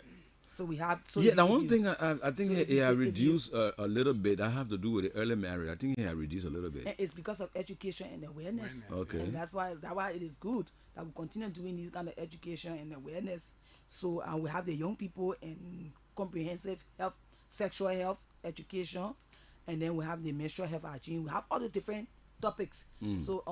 So we have. So Yeah, if the you- one thing I think so if he you had take- if you- reduced a little bit. I have to do with the early marriage. I think he had reduced a little bit. and it's because of education and awareness. Okay. And that's why it is good that we continue doing this kind of education and awareness. So we have the young people in comprehensive health, sexual health education, and then we have the menstrual health hygiene. We have all the different topics. So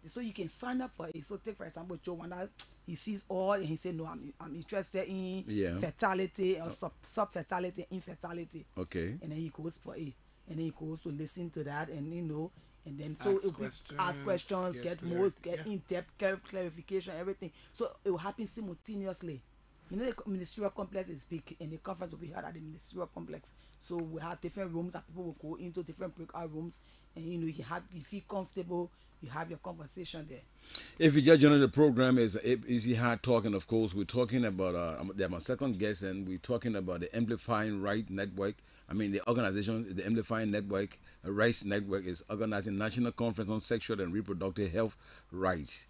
so you can sign up for it. So take for example Joe Wanda, he sees all and he said no, I'm interested in fertility or sub-fertility, infertility. Okay. And then he goes for it, and then he goes to listen to that, and and then so Ask it'll be ask questions, questions, get get more, clear- get yeah. in-depth clarification, everything. So it will happen simultaneously. The ministerial complex is big, and the conference will be held at the ministerial complex. So we have different rooms that people will go into, different breakout rooms, and you feel comfortable. You have your conversation there. If you just joined the program, it's Easy Hard Talking. Of course, we're talking about. They're my second guest, and we're talking about the Amplifying Right Network. I mean, the organization, the Amplifying Network, Rights Network, is organizing National Conference on Sexual and Reproductive Health Rights.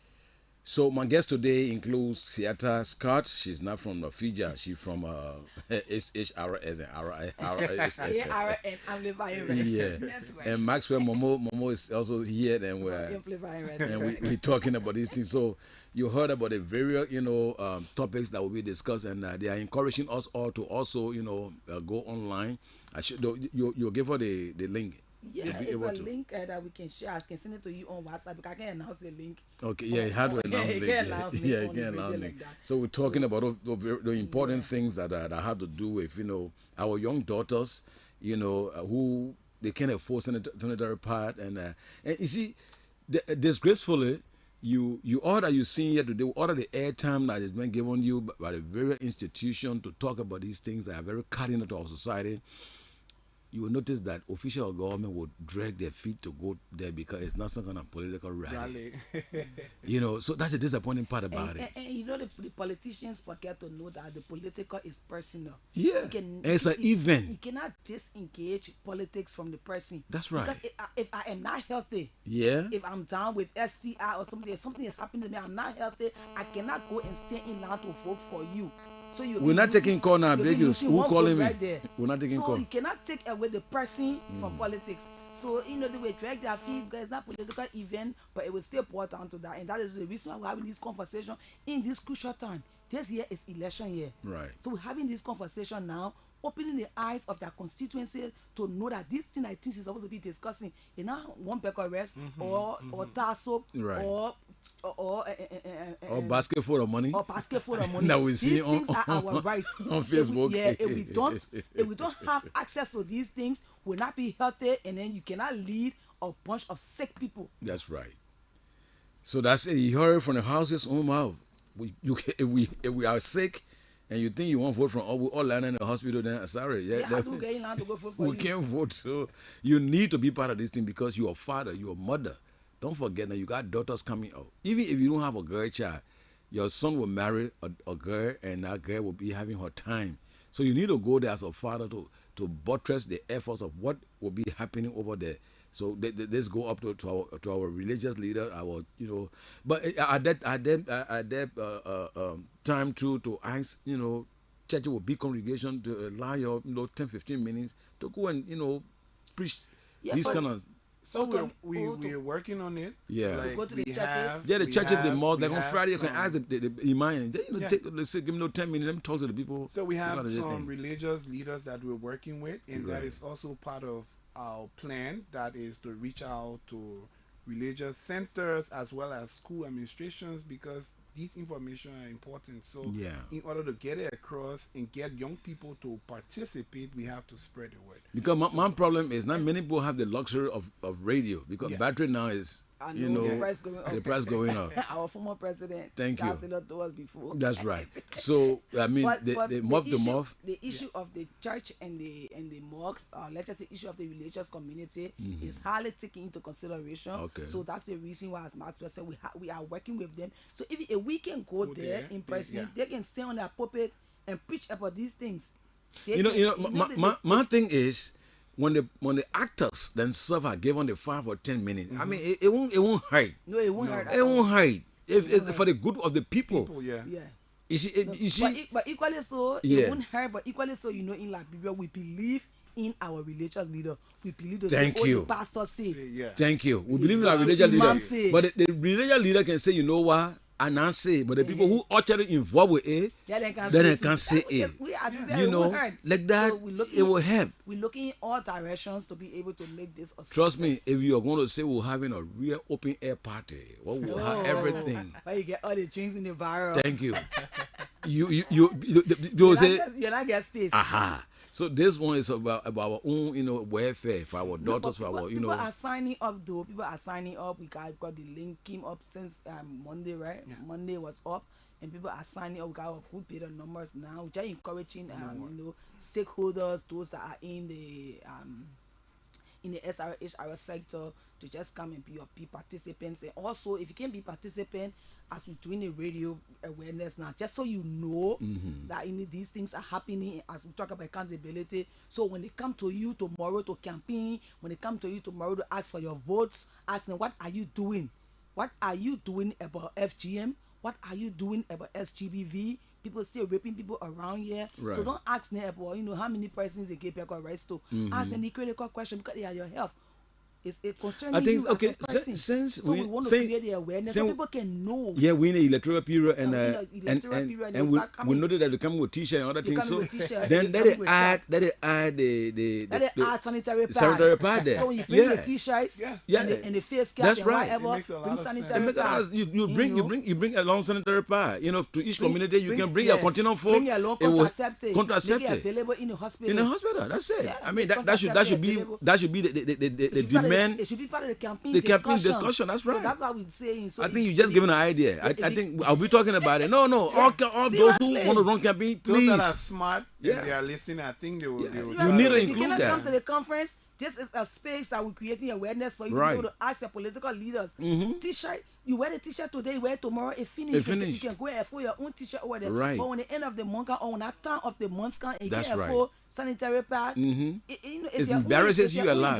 So my guest today includes Siata Scott. She's not from Fiji. She's from HRS and RIS. and Amplifying Rights Yeah. Network. And Maxwell Momo is also here, and Amplifying Rights and Network. we're talking about these things. So you heard about the various topics that will be discussed, and they are encouraging us all to also go online. You'll give her the link. Yeah, You'll be it's able a to. link that we can share. I can send it to you on WhatsApp because I can announce the link. Okay, yeah, you had to Yeah, announce you it. can announce it Yeah, on you the can radio announce like it. that. So we're talking about the important things that have to do with our young daughters, who they can't afford sanitary pad, and you see, disgracefully. All that you see here today, all of the airtime that has been given you by the very institution to talk about these things that are very cutting into our society, you will notice that official government would drag their feet to go there because it's not some kind of political rally. So that's the disappointing part about it. And the politicians forget to know that the political is personal. Yeah, it's an event. You cannot disengage politics from the person. That's right. Because if I am not healthy, Yeah. if I'm down with STI or something, if something is happening to me, I'm not healthy, I cannot go and stay in line to vote for you. So We're not taking call now, beg you. Who calling me? Right there. We're not taking so call. you cannot take away the person from politics. So they will drag their feet because it's not a political event, but it will still boil down to that. And that is the reason why we're having this conversation in this crucial time. This year is election year. Right. So we're having this conversation now opening the eyes of their constituency to know that this thing I think is supposed to be discussing is not one back arrest or tassel or basket full of money. Or basket full of money. That we see these things are our rights on Facebook. If we don't have access to these things, we'll not be healthy, and then you cannot lead a bunch of sick people. That's right. So that's it. You heard from the house's own mouth. If we are sick, and you think you want to vote from all lying in the hospital, then sorry, to go vote for we can't vote. So you need to be part of this thing because you're a father, you're a mother. Don't forget that you got daughters coming out. Even if you don't have a girl child, your son will marry a girl, and that girl will be having her time. So you need to go there as a father to buttress the efforts of what will be happening over there. So let's go up to our religious leader, But at that time to ask, church will be congregation to allow your 10-15 minutes to go and preach these kind of. So we're working on it. Yeah. Like go to the churches. The churches, the mall. Like on Friday, you can some, ask the imam. Let's give me 10 minutes. Let me talk to the people. So we have some religious leaders that we're working with, and that is also part of our plan. That is to reach out to religious centers as well as school administrations, because these information are important. So in order to get it across and get young people to participate, we have to spread the word. Because my problem is not many people have the luxury of radio, because battery now is the price going up. Our former president told us before. That's right. So I mean, the issue of the church and the mosques, let's just say the issue of the religious community is highly taken into consideration. Okay. So that's the reason why, as Mark said, we are working with them. So if we can go there in person, they can stay on their pulpit and preach about these things. My thing is, when the actors themselves are given the 5 or 10 minutes, I mean, it won't hurt. No, it won't hurt. It won't hurt. If it's for the good of the people. Yeah. You see. But equally so, it won't hurt. But equally so, in Liberia, we believe in our religious leader. We believe the the pastor say. Thank you. We believe in our religious leader. But the religious leader can say, you know what? And I say, but the people who actually involved with it, then they can say it. Like that, so it will help. We're looking in all directions to be able to make this a success. Trust me, if you are going to say we're having a real open air party, we'll have everything. Where you get all the drinks in the barrel. Thank you. You say you're not get space. Aha. So this one is about our own, welfare for our daughters, for our, People are signing up though. People are signing up. We got the link came up since Monday, right? Yeah. Monday was up, and people are signing up. We got a good bit of numbers now. We're just encouraging, stakeholders, those that are in the SRHR sector, to just come and be participants. And also, if you can be participant, as we're doing a radio awareness now, just so you know that these things are happening, as we talk about accountability. So when they come to you tomorrow to campaign, when they come to you tomorrow to ask for your votes, ask them, what are you doing? What are you doing about FGM? What are you doing about SGBV? People still raping people around here. Right. So don't ask them about, how many persons they give back arrest to. Ask them the critical question, because they are your health. It's concerning you as a person. Since we want to create the awareness so people can know. Yeah, we're in the electoral period, and we know that they come with t-shirt and other things. So then let it add the sanitary pad there. So when you bring the t-shirts and the face cap and whatever, bring sanitary pad. You bring a long sanitary pad. To each community you can bring a container full. Bring a long contraceptive. Make it available in the hospital. In the hospital, that's it. I mean that should be the demand. It should be part of the campaign discussion. That's right. So that's what we're saying. So I think you just given an idea. I think I'll be talking about it. No. All those who want to run campaign, please. Those that are smart, if they are listening, I think they will. You need to include that. If you cannot come to the conference, this is a space that we're creating awareness for you to be able to ask your political leaders. T-shirt. You wear the t-shirt today, you wear it tomorrow, it finished. You can go and for your own t-shirt over there. Right. But when the end of the month or when that time of the month comes, and you get a full sanitary pad, it embarrasses you a lot.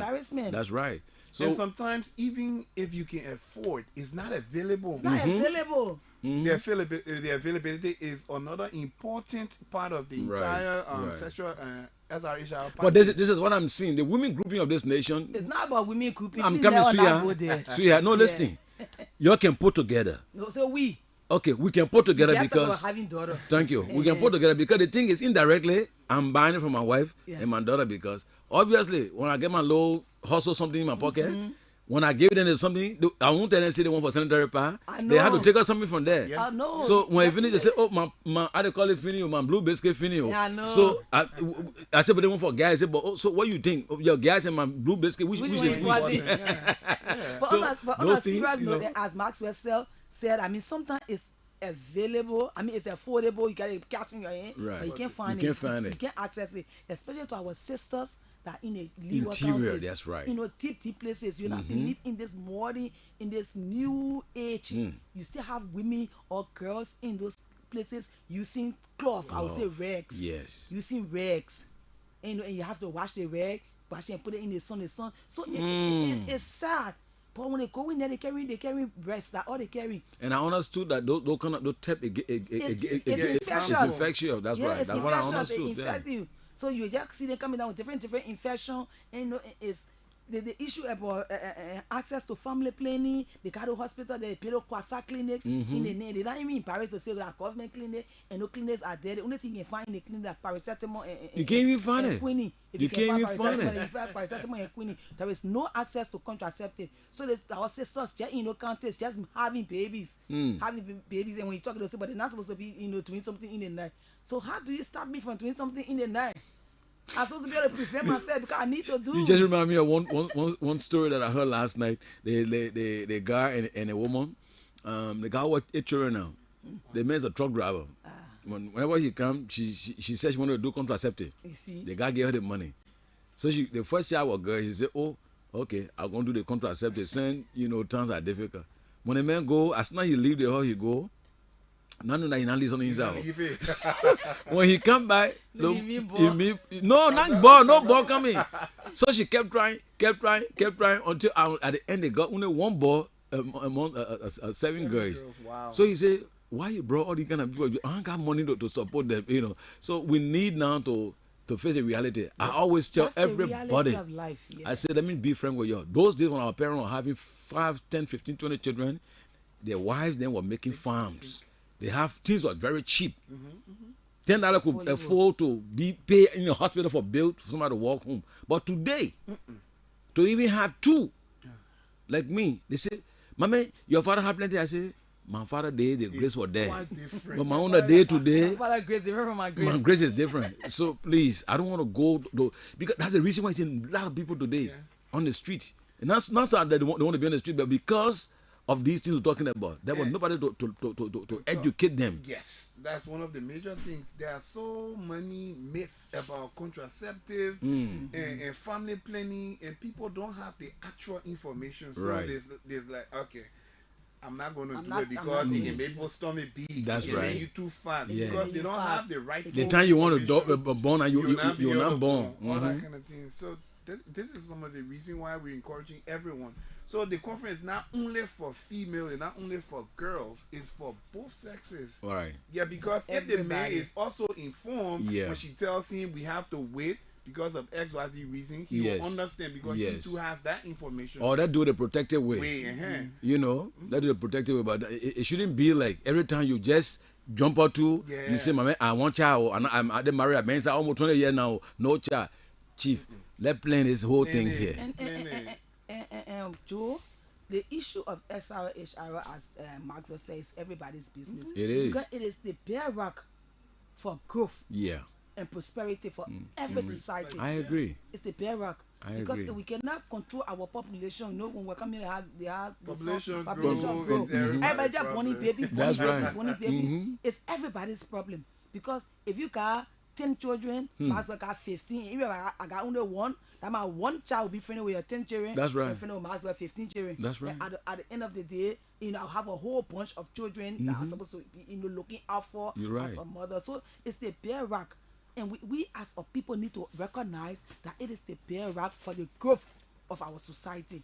That's right. So and sometimes even if you can afford, it's not available. It's not available. The availability is another important part of the entire sexual SRHR. But this is what I'm seeing. The women grouping of this nation. It's not about women grouping. I'm coming to you. No, listen. You can put together. No, so we. Okay, we can put together because having daughter. Thank you. We can put together because the thing is indirectly I'm buying it for my wife and my daughter because obviously when I get my little hustle something in my pocket, when I give them something, I won't tell them say they want for sanitary pad. They have to take out something from there. I know. So when I finish, they say, "Oh, my I call it fini, my blue biscuit fini." Yeah, I know. So I said, "But they want for guys." I said, "But so what you think? Your guys and my blue biscuit, which is which?" But on a serious note, as Maxwell said, I mean, sometimes it's available. I mean, it's affordable. You get it cash in your hand, but you can't find it. You can't access it, especially to our sisters that in a legal counties, that's right. Deep places. You know, we live in this modern, in this new age. You still have women or girls in those places using cloth. I would say rags. Yes. Using rags, and you have to wash the rag, wash it and put it in the sun. So it's sad. But when they go in there, they carry breasts. That all they carry. And I understood that those kind of tap it's infectious. It's infectious. That's right. That's what I understood. You. So you just see them coming down with different infection. And it's the issue about access to family planning. The Cado Hospital, the Pedro Kwasa clinics. They don't even in Paris to say that government clinic and no clinics are there. The only thing you can find in the clinic is paracetamol you can't even find it. Quinine. You can't even find it. If you find paracetamol and quinine, there is no access to contraceptive. So our sisters just counties just having babies, and when you talk to them, but they're not supposed to be doing something in the night. So how do you stop me from doing something in the night? I'm supposed to be able to prevent myself because I need to do. You just remind me of one story that I heard last night. The guy and a woman. The guy was 8 children now. The man's a truck driver. Whenever he comes, she says she wanted to do contraceptive. You see? The guy gave her the money. So the first child was girl. She said, "Oh, okay, I'm going to do the contraceptive." Saying, times are difficult. When the man go, as soon as he leave the house, he go. None of that he not listen inside. When he come back, no ball coming. So she kept trying until at the end they got only one ball among 7 girls. Wow. So he said, "Why you brought all these kind of people? You don't got money to support them, So we need now to face the reality. I always tell everybody, of life, I said, let me be frank with you. Those days when our parents were having 5, 10, 15, 20 children, their wives then were making farms. They have things were very cheap. $10 could afford to be paid in the hospital for bill for somebody to walk home. But today, to even have 2, like me, they say, "Mama, your father had plenty." I say, "My father day, the grace was there. But my own day today, my father grace different from my grace. My grace is different." So please, I don't want to go because that's the reason why I see a lot of people today on the street. And that's not that they want to be on the street, but because of these things we're talking about. There was nobody to educate them. Yes, that's one of the major things. There are so many myths about contraceptive and family planning, and people don't have the actual information. So there's like, okay, I'm not going to do it because it can make your stomach big. That's right. Make you too fat because they don't have the right. The time you want to born and you're not born. All that kind of thing. So this is some of the reason why we're encouraging everyone. So the conference is not only for female and not only for girls, it's for both sexes. All right. Yeah, because if the man is also informed when she tells him we have to wait because of XYZ reason, he will understand because he too has that information. Or that do the protective way. That do the protective way. But it shouldn't be like every time you just jump out to, you say, "Mama, I want child," and I'm married. I've been almost 20 years now, no child. Chief, let's plan this whole thing here. And Joe, the issue of SRHR, as Maxwell says, everybody's business. It is. Because it is the bare rock for growth and prosperity for every society. I agree. It's the bare rock. Because if we cannot control our population, when we're coming, they have population growth. Everybody just wanting babies. That's right. Wanting babies. It's everybody's problem. Because if you got 10 children, Pastor got 15. If I got only 1, that my 1 child will be friendly with your 10 children. That's right. And friendly with Maxwell 15 children. That's right. And at the end of the day, I'll have a whole bunch of children that are supposed to be looking out for as a mother. So it's the bare rock. And we as a people need to recognize that it is the bare rock for the growth of our society.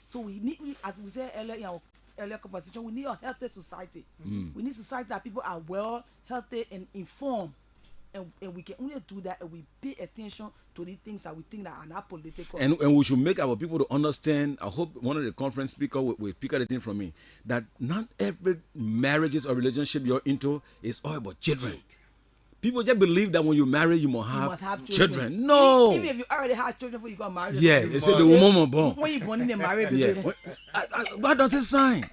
So we as we said earlier in our earlier conversation, we need a healthy society. We need society that people are well, healthy, and informed. and we can only do that if we pay attention to the things that we think that are not political. And we should make our people to understand. I hope one of the conference speakers will pick up the thing from me, that not every marriages or relationship you're into is all about children. People just believe that when you marry, you must have children. No. Even if you already have children before you got married. Yeah, they say the woman was born. When you born in the married. Yeah. What does it sign?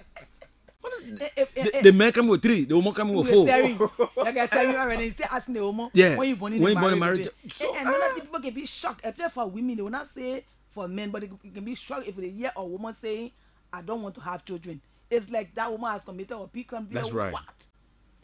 The man come with 3, the woman come with 4. Like I said, you already say asking the woman. Yeah. When you born in the marriage. So, and many people can be shocked. Except for women, they will not say for men, but they can be shocked if they hear a woman saying, "I don't want to have children." It's like that woman has committed a big crime. That's right. What?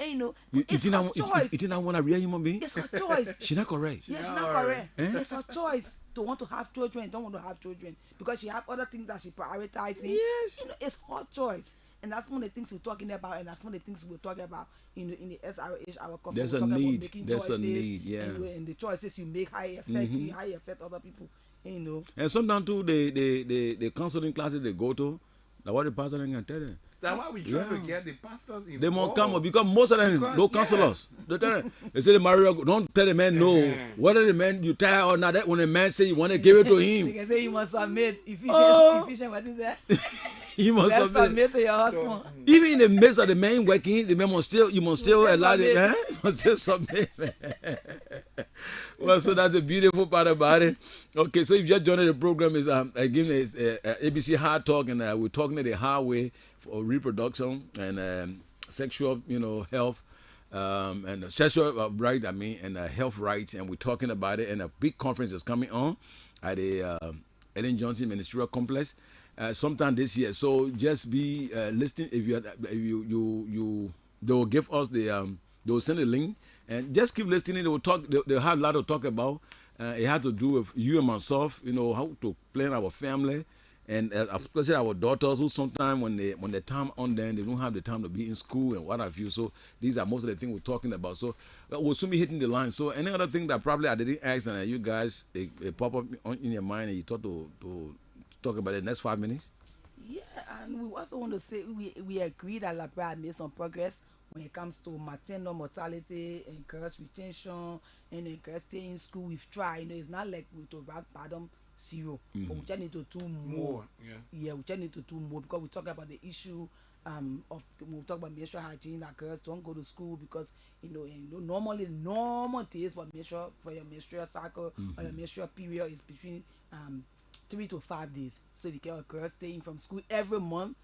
And, you know, it's her choice. You think I want a real human being? It's her choice. She's not correct. Yeah, she's not correct. It's her choice to want to have children, don't want to have children, because she have other things that she prioritizes. Yes. You know, it's her choice. And that's one of the things we're talking about, and that's one of the things we're talking about in the SRH, our conference. There's a need. There's a need, yeah. And the choices you make, how it affect you, how it affect other people, you know. And sometimes too, the counseling classes they go to, now what the pastor can tell them. That's why we try to get the pastors involved. They won't come because most of them no counselors. They say the marriage, don't tell the man no. Whether the man you tie or not, that when the man say you want to give it to him. They can say you must submit. Efficient, what is that? You must submit to your husband. Even in the midst of the man working, the man you must still allow it. You must still submit. Well, so that's the beautiful part about it. Okay, so if you just joined the program, is again is ABC Hard Talk, and we're talking the hard way for reproduction and sexual, health, and sexual right. And health rights, and we're talking about it. And a big conference is coming on at the Ellen Johnson Ministerial Complex sometime this year. So just be listening. If you they will give us the they will send a link, and just keep listening. They will talk. They'll have a lot to talk about. It had to do with you and myself. How to plan our family. And especially our daughters, who sometimes when the time on them, they don't have the time to be in school and what have you. So these are most of the things we're talking about. So we'll soon be hitting the line. So any other thing that probably I didn't ask and you guys it pop up in your mind and you thought to talk about it in the next 5 minutes? Yeah, and we also want to say we agree that La Brea made some progress when it comes to maternal mortality, encourage retention, and encourage staying in school. We've tried. It's not like we to rock bottom 0, but we just need to do more. Yeah, we just need to do more because we talk about the issue of we talk about menstrual hygiene, that girls don't go to school because normally normal days for your menstrual cycle or your menstrual period is between 3 to 5 days. So if you get a girl staying from school every month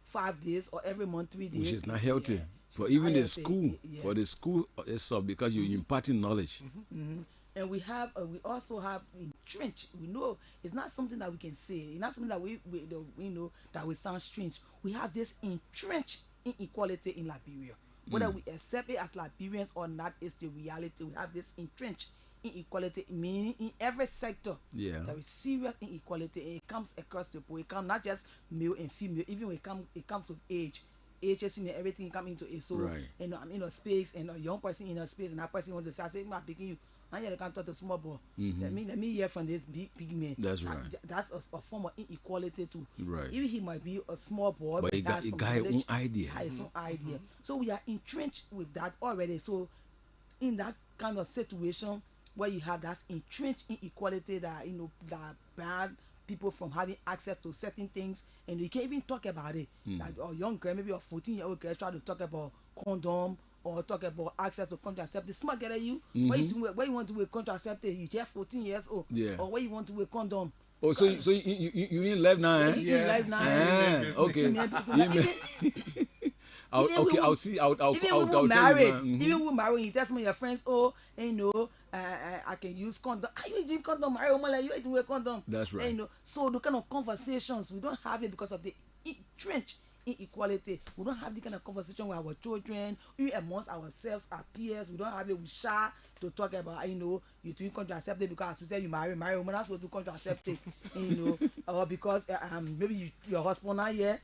5 days or every month 3 days, which is not healthy for even the school. For the school itself, because you're imparting knowledge. And we also have entrenched. We know it's not something that we can say. It's not something that we know that we sound strange. We have this entrenched inequality in Liberia. Whether we accept it as Liberians or not, is the reality. We have this entrenched inequality, meaning in every sector. Yeah. There is serious inequality, and it comes across the board. It comes not just male and female. Even when it comes with age. Ages and everything come into it. So right. I'm in a space, and a young person in a space, and that person want to say, I say, I'm picking you. I can't talk to small boy. Let me hear from this big man. That's right. That's a form of inequality too. Right. Even he might be a small boy, but he got his own idea. His own idea. So we are entrenched with that already. So in that kind of situation where you have that entrenched inequality that that bad people from having access to certain things, and you can't even talk about it. Like a young girl, maybe a 14-year-old girl, try to talk about condom or talk about access to contraceptive. Smart girl, you where you want to wear contraceptive? You just 14 years old. Yeah. Or where you want to wear condom? Oh, so you in life now, eh? You in life now. Okay. I'll see. I'll tell you. Even we marry, you tell some of your friends, I can use condom. Are you using condom? Marry woman like you even wear condom. That's right. So the kind of conversations we don't have it because of the entrenched inequality. We don't have the kind of conversation with our children, even amongst ourselves, our peers. We don't have it. We shy to talk about, you doing contraceptive because as we said, you marry woman, that's what do contraceptive, or because maybe your husband not here.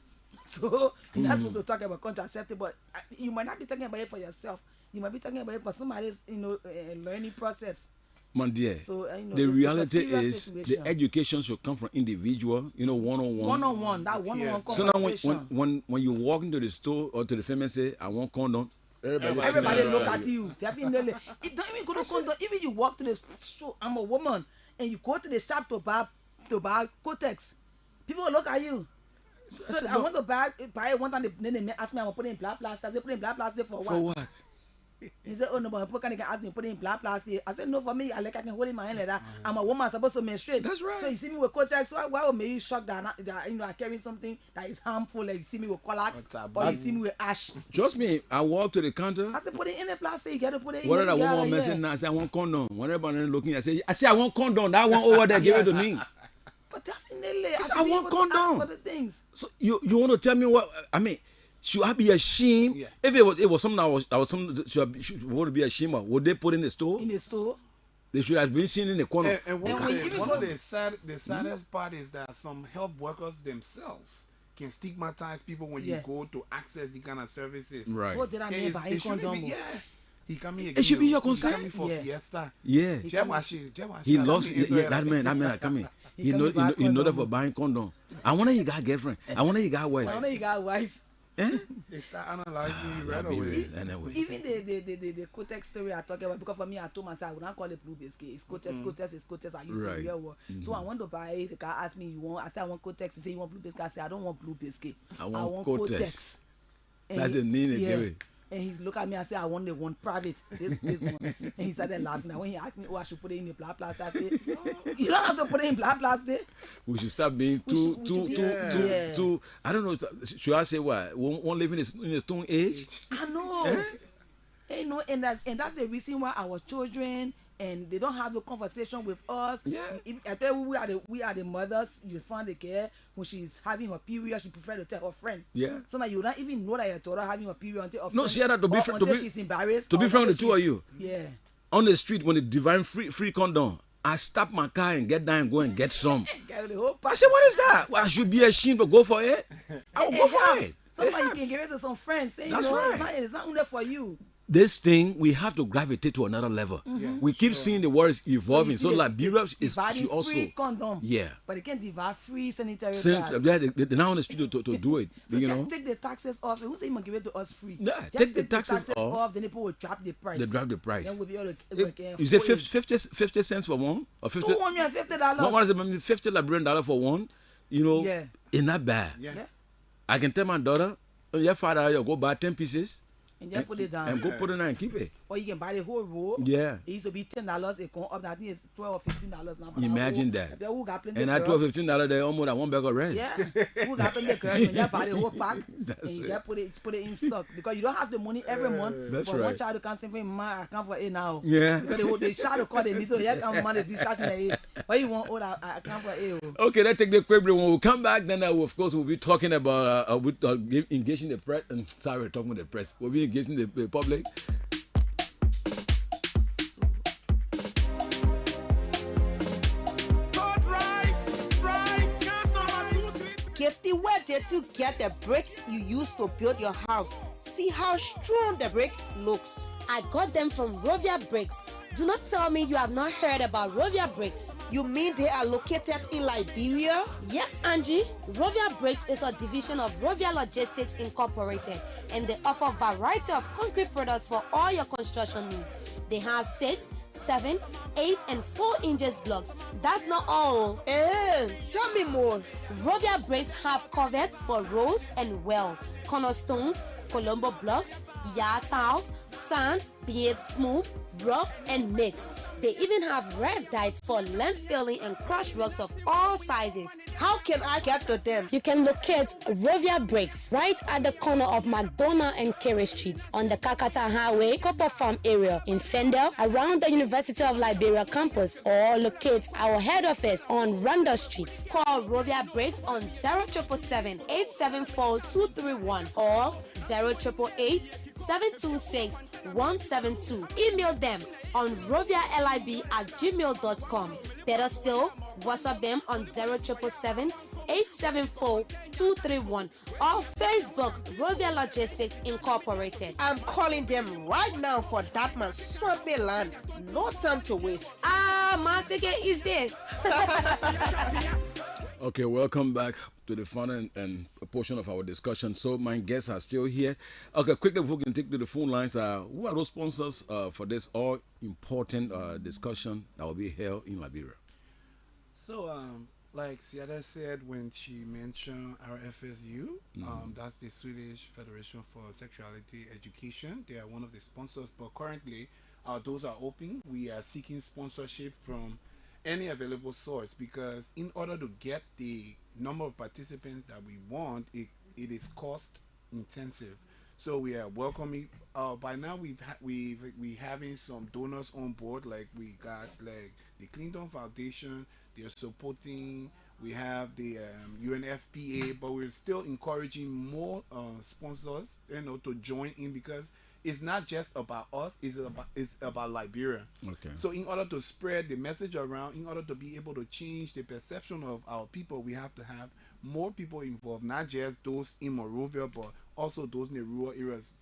So you're not supposed to talk about contraceptive, but you might not be talking about it for yourself. You might be talking about it for somebody's, learning process. My dear, so, the reality is situation. The education should come from individual, one-on-one. One-on-one, that one-on-one conversation. So now when you walk into the store or to the pharmacy, I want condom, Everybody look at you. Definitely. It don't even go to condom. Even you walk to the store, I'm a woman, and you go to the shop to buy Kotex. People will look at you. So I want to buy it one time. Then they ask me, I want to put it in black plastic. They put it in black plastic for what? For what? He said, oh no, but people can ask me to put it in black plastic. I said, no, for me, I can hold it in my hand like that. I'm a woman supposed to menstruate. That's right. So you see me with Kotex, why would you shock that I carry something that is harmful, like you see me with Colax, or you see me with ash? Trust me, I walk to the counter. I said, put it in the plastic. You got to put it in. What did that woman messing now? I said, I want condom. Whenever they're looking, I say, I want condom. That one over there, give it to me. But definitely, I want condom. For the things. So you want to tell me what? I mean, should I be ashamed? Yeah. If it was something that was something should would be ashamed of, would they put in the store? In the store. They should have been seen in the corner. And one of the saddest part is that some health workers themselves can stigmatize people when you go to access the kind of services. Right. What did I mean by condom? Yeah. He come here. It should be your concern. He come for Fiesta. Yeah. He lost. Yeah, that man coming. He know that for buying condom. I wonder he got girlfriend. I wonder he got wife. I wonder he got wife. Eh? They start analyzing you right away. Anyway. Even the Kotex story I talk about, because for me I told myself I would not call it blue biscuit. It's Kotex. I used to wear one. So I want to buy it. The guy asked me, I said I want Kotex. He said you want blue biscuit. I said I don't want blue biscuit. I want Kotex. And that's the name they give it. And he looked at me and said, I want the one private, this one. And he started laughing. And when he asked me, I should put it in the black plastic, I said, you don't have to put it in black plastic. We should start being too. I don't know. Should I say what? One living in a stone age? I know. You know, and that's the reason why our children, and they don't have the conversation with us. Yeah. I tell you, we are the mothers. You find the care when she's having her period, she prefer to tell her friend. Yeah. So now you don't even know that your daughter having her period until her no, friend, she had that until she's embarrassed. To be frank with the two of you. Yeah. On the street when the divine free condom, I stop my car and get down and go and get some. I said, what is that? Well, I should be ashamed to go for it. I will go for it. Sometimes you can give it to some friends. Saying, that's right. It's not only for you. This thing, we have to gravitate to another level. Mm-hmm. We keep seeing the words evolving. So Liberia is also free condom. Yeah. But they can divide free sanitary pads. Yeah, they're now on the street to do it. So just take the taxes off. Who say you give it to us free? Yeah, just take the taxes off. Then people will drop the price. They drop the price. Then we'll be able to you say 50 cents for one? Or $250. What is it? $50 Liberian for one? You know, in that bad. Yeah. I can tell my daughter, your father, you go buy 10 pieces. And just put it down. And go put it down and keep it. Or you can buy the whole roll. Yeah. It used to be $10. It come up. I think it's $12 or $15 now. Imagine that. And that $12, $15, they almost at one bag of rent. Yeah. Who got plenty of girls when you buy the whole pack and you just put it in stock. Because you don't have the money every month. That's for right. one child to come say, my account for it now. Yeah. Because they shout to call the need so they have money to be starting it. But you want all that account for it. Okay, let's take the quick break. When we come back, then of course we'll be talking about engaging the press. Sorry, talking with the press. We'll be engaging the public. Gifty, where did you get the bricks you used to build your house? See how strong the bricks look. I got them from Rovia Bricks. Do not tell me you have not heard about Rovia Bricks. You mean they are located in Liberia? Yes, Angie. Rovia Bricks is a division of Rovia Logistics Incorporated, and they offer a variety of concrete products for all your construction needs. They have 6, 7, 8, and 4 inches blocks. That's not all. Tell me more. Rovia Bricks have coverts for roads and well, cornerstones, Colombo blocks, yard tiles, sand, be it smooth, rough, and mixed. They even have red dyes for land filling and crushed rocks of all sizes. How can I get to them? You can locate Rovia Bricks right at the corner of McDonough and Carey Streets on the Kakata Highway, Copper Farm area in Fendel, around the University of Liberia campus, or locate our head office on Randall Street. Call Rovia Bricks on 0777 874 231 or 0888 726 172. Email them on rovialib@gmail.com. Better still, WhatsApp them on 0777 874 231 or Facebook Rovia Logistics Incorporated. I'm calling them right now for that man's swampy land. No time to waste. Man, take it easy. Okay, welcome back. to the fun and a portion of our discussion. So my guests are still here. Okay, quickly before we can take to the phone lines, who are those sponsors for this all important discussion that will be held in Liberia? So, like Siada said when she mentioned our FSU, that's the Swedish Federation for Sexuality Education. They are one of the sponsors, but currently our doors are open. We are seeking sponsorship from any available source, because in order to get the number of participants that we want, it is cost intensive. So we are welcoming. By now we having some donors on board. Like we got like the Clinton Foundation. They are supporting. We have the UNFPA, but we're still encouraging more sponsors, to join in, because it's not just about us, it's about Liberia. Okay. So in order to spread the message around, in order to be able to change the perception of our people, we have to have more people involved, not just those in Monrovia, but also those in the rural areas.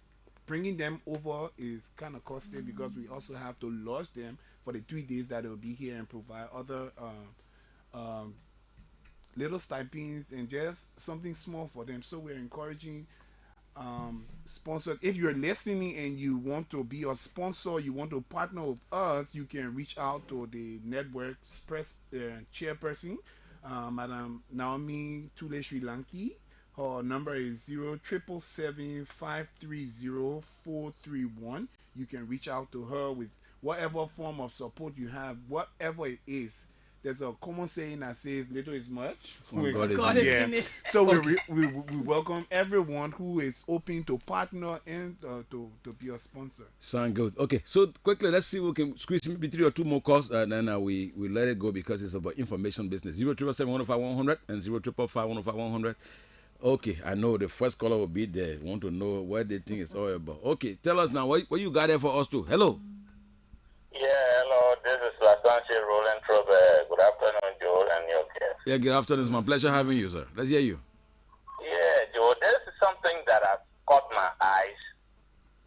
Bringing them over is kind of costly, because we also have to lodge them for the 3 days that they'll be here and provide other little stipends and just something small for them. So we're encouraging sponsors. If you're listening and you want to be a sponsor, you want to partner with us, you can reach out to the network's chairperson, Madam Naomi Tule Sri Lanki. Her number is 0777-530-431. You can reach out to her with whatever form of support you have, whatever it is. There's a common saying that says little is much. God is in it. So we welcome everyone who is open to partner and to be a sponsor. Sound good. Okay, so quickly, let's see if we can squeeze maybe 3 or 2 more calls, and then we let it go, because it's about information business. 077-105-100 and 055-105-100. Okay, I know the first caller will be there. Want to know what they think it's all about. Okay, tell us now, what you got there for us too. Hello. Yeah, hello, this is Lasanche Roland Trobe. Good afternoon, Joel, and your guest. Yeah, good afternoon. It's my pleasure having you, sir. Let's hear you. Yeah, Joel, this is something that has caught my eyes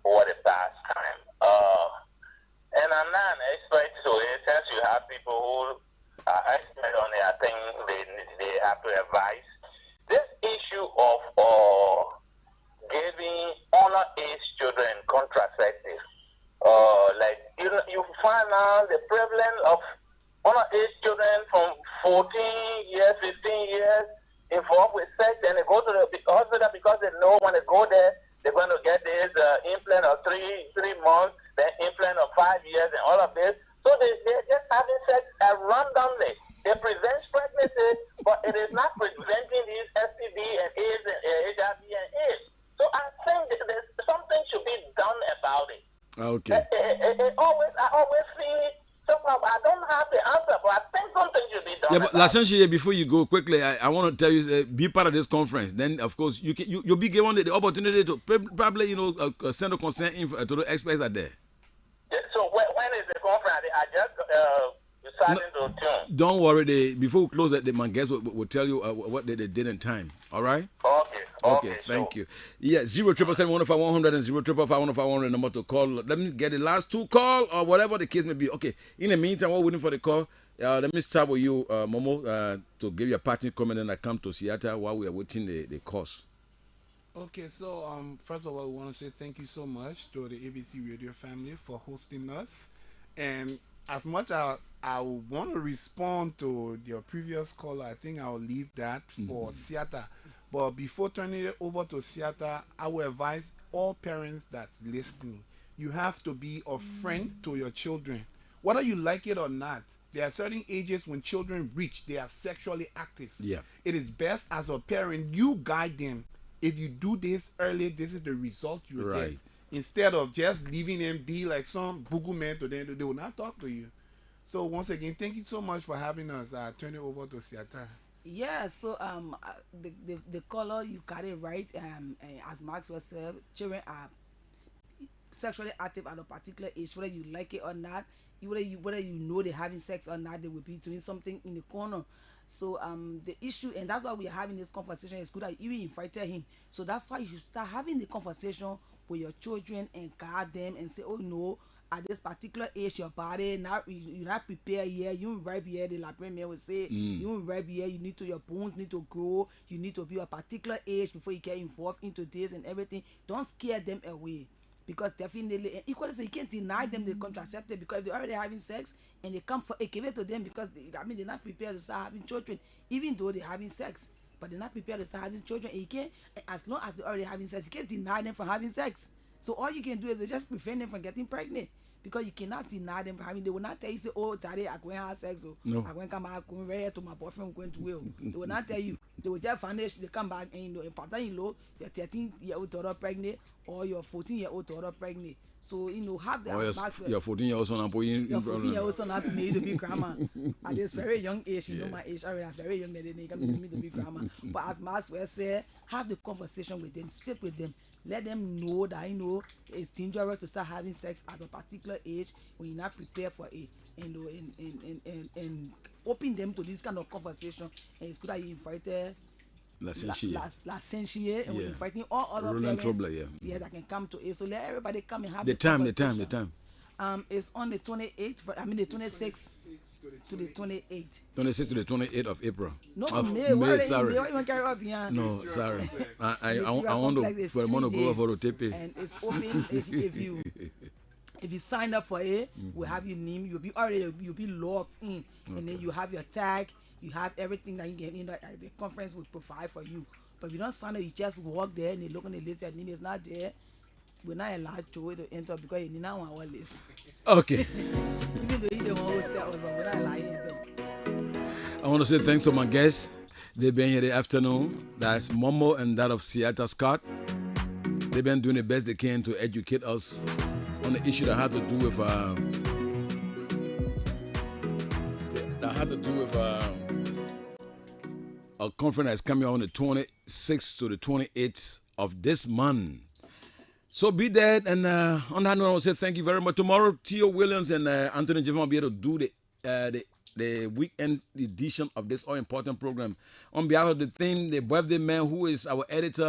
over the past time. And I'm not an expert, so since you have people who are expert on it, I think they have to advise. This issue of giving underage children contraceptives. Like you find out the prevalence of underage children from 14 years, 15 years involved with sex, and they go to the hospital because they know when they go there, they're going to get this implant of 3 months, then implant of 5 years, and all of this. So they're just having sex randomly. It prevents pregnancy, but it is not preventing these STD and AIDS and HIV and AIDS. So I think that something should be done about it. Okay. I always see somehow, I don't have the answer, but I think something should be done. Yeah, but Lasanche, before you go quickly, I want to tell you, be part of this conference. Then, of course, you'll be given the opportunity to probably, send a consent to the experts are there. Yeah, so when is the conference? I just decided to tune. Don't worry. Before we close, my guests will tell you what they did in time. All right? Okay, thank you. Yeah, 077-105-100 and 055-105-100 number to call. Let me get the last 2 call or whatever the case may be. Okay, in the meantime, while waiting for the call, let me start with you, Momo, to give you a parting comment, and I come to Seattle while we are waiting the calls. Okay, so first of all, we want to say thank you so much to the ABC Radio family for hosting us. And as much as I want to respond to your previous caller, I think I'll leave that for Seattle. But before turning it over to Seattle, I will advise all parents that's listening, you have to be a friend to your children. Whether you like it or not, there are certain ages when children reach, they are sexually active. Yeah. It is best as a parent, you guide them. If you do this early, this is the result you get. Instead of just leaving them be like some bugu man to them, they will not talk to you. So once again, thank you so much for having us. I turn it over to Siata. Yeah, so the caller, you got it right. As Maxwell said, children are sexually active at a particular age, whether you like it or not, whether you know they're having sex or not, they will be doing something in the corner. So the issue, and that's why we are having this conversation. It's good that you invited him. So that's why you should start having the conversation with your children and guide them and say, oh no, at this particular age, your body you're not prepared yet. You ain't ripe yet. The librarian will say you ain't ripe yet. Your bones need to grow. You need to be a particular age before you get involved into this and everything. Don't scare them away. Because definitely, and equally, so you can't deny them the contraceptive because if they're already having sex and they come for give it to them because they're not prepared to start having children, even though they're having sex, but they're not prepared to start having children. And you can't, as long as they're already having sex, you can't deny them from having sex. So all you can do is just prevent them from getting pregnant. Because you cannot deny them from having. They will not tell you, say, oh, Daddy, I'm going to have sex. No. I'm going to come back, I'm going right to my boyfriend, I'm going to will. They will not tell you. They will just vanish. They come back and you know, your 13-year-old daughter pregnant or your 14-year-old daughter pregnant. So, you know, have that. Your 14-year-old son, your 14-year-old son not made to be grandma. At this very young age, you know my age already, very young, they can me to be grandma. But as Maxwell said, have the conversation with them, sit with them. Let them know that, you know, it's dangerous to start having sex at a particular age when you're not prepared for it. And, and open them to this kind of conversation. And it's good that you invited La Senchie, and we're inviting all other parents that can come to it. So let everybody come and have the time. It's on the 28th, the 26th to the 28th. 26th to the 28th of April. No, of May, sorry. No, sorry. I want to for a month to go for the tape. And it's open if you sign up for it, we'll have your name. You'll be logged in, and then you have your tag. You have everything that you get in the conference will provide for you. But if you don't sign up, you just walk there and they look on the list. Your name is not there. We're not allowed to enter because you didn't want our list. Okay. Even though you don't always tell us, but we're not allowed to enter. I want to say thanks to my guests. They've been here this afternoon. That's Momo and that of Seattle Scott. They've been doing the best they can to educate us on the issue that had to do with a conference that's coming on the 26th to the 28th of this month. So be there, and on that note, I want to say thank you very much. Tomorrow, Theo Williams and Anthony Jevon will be able to do the weekend edition of this all-important program. On behalf of the team, the birthday man who is our editor,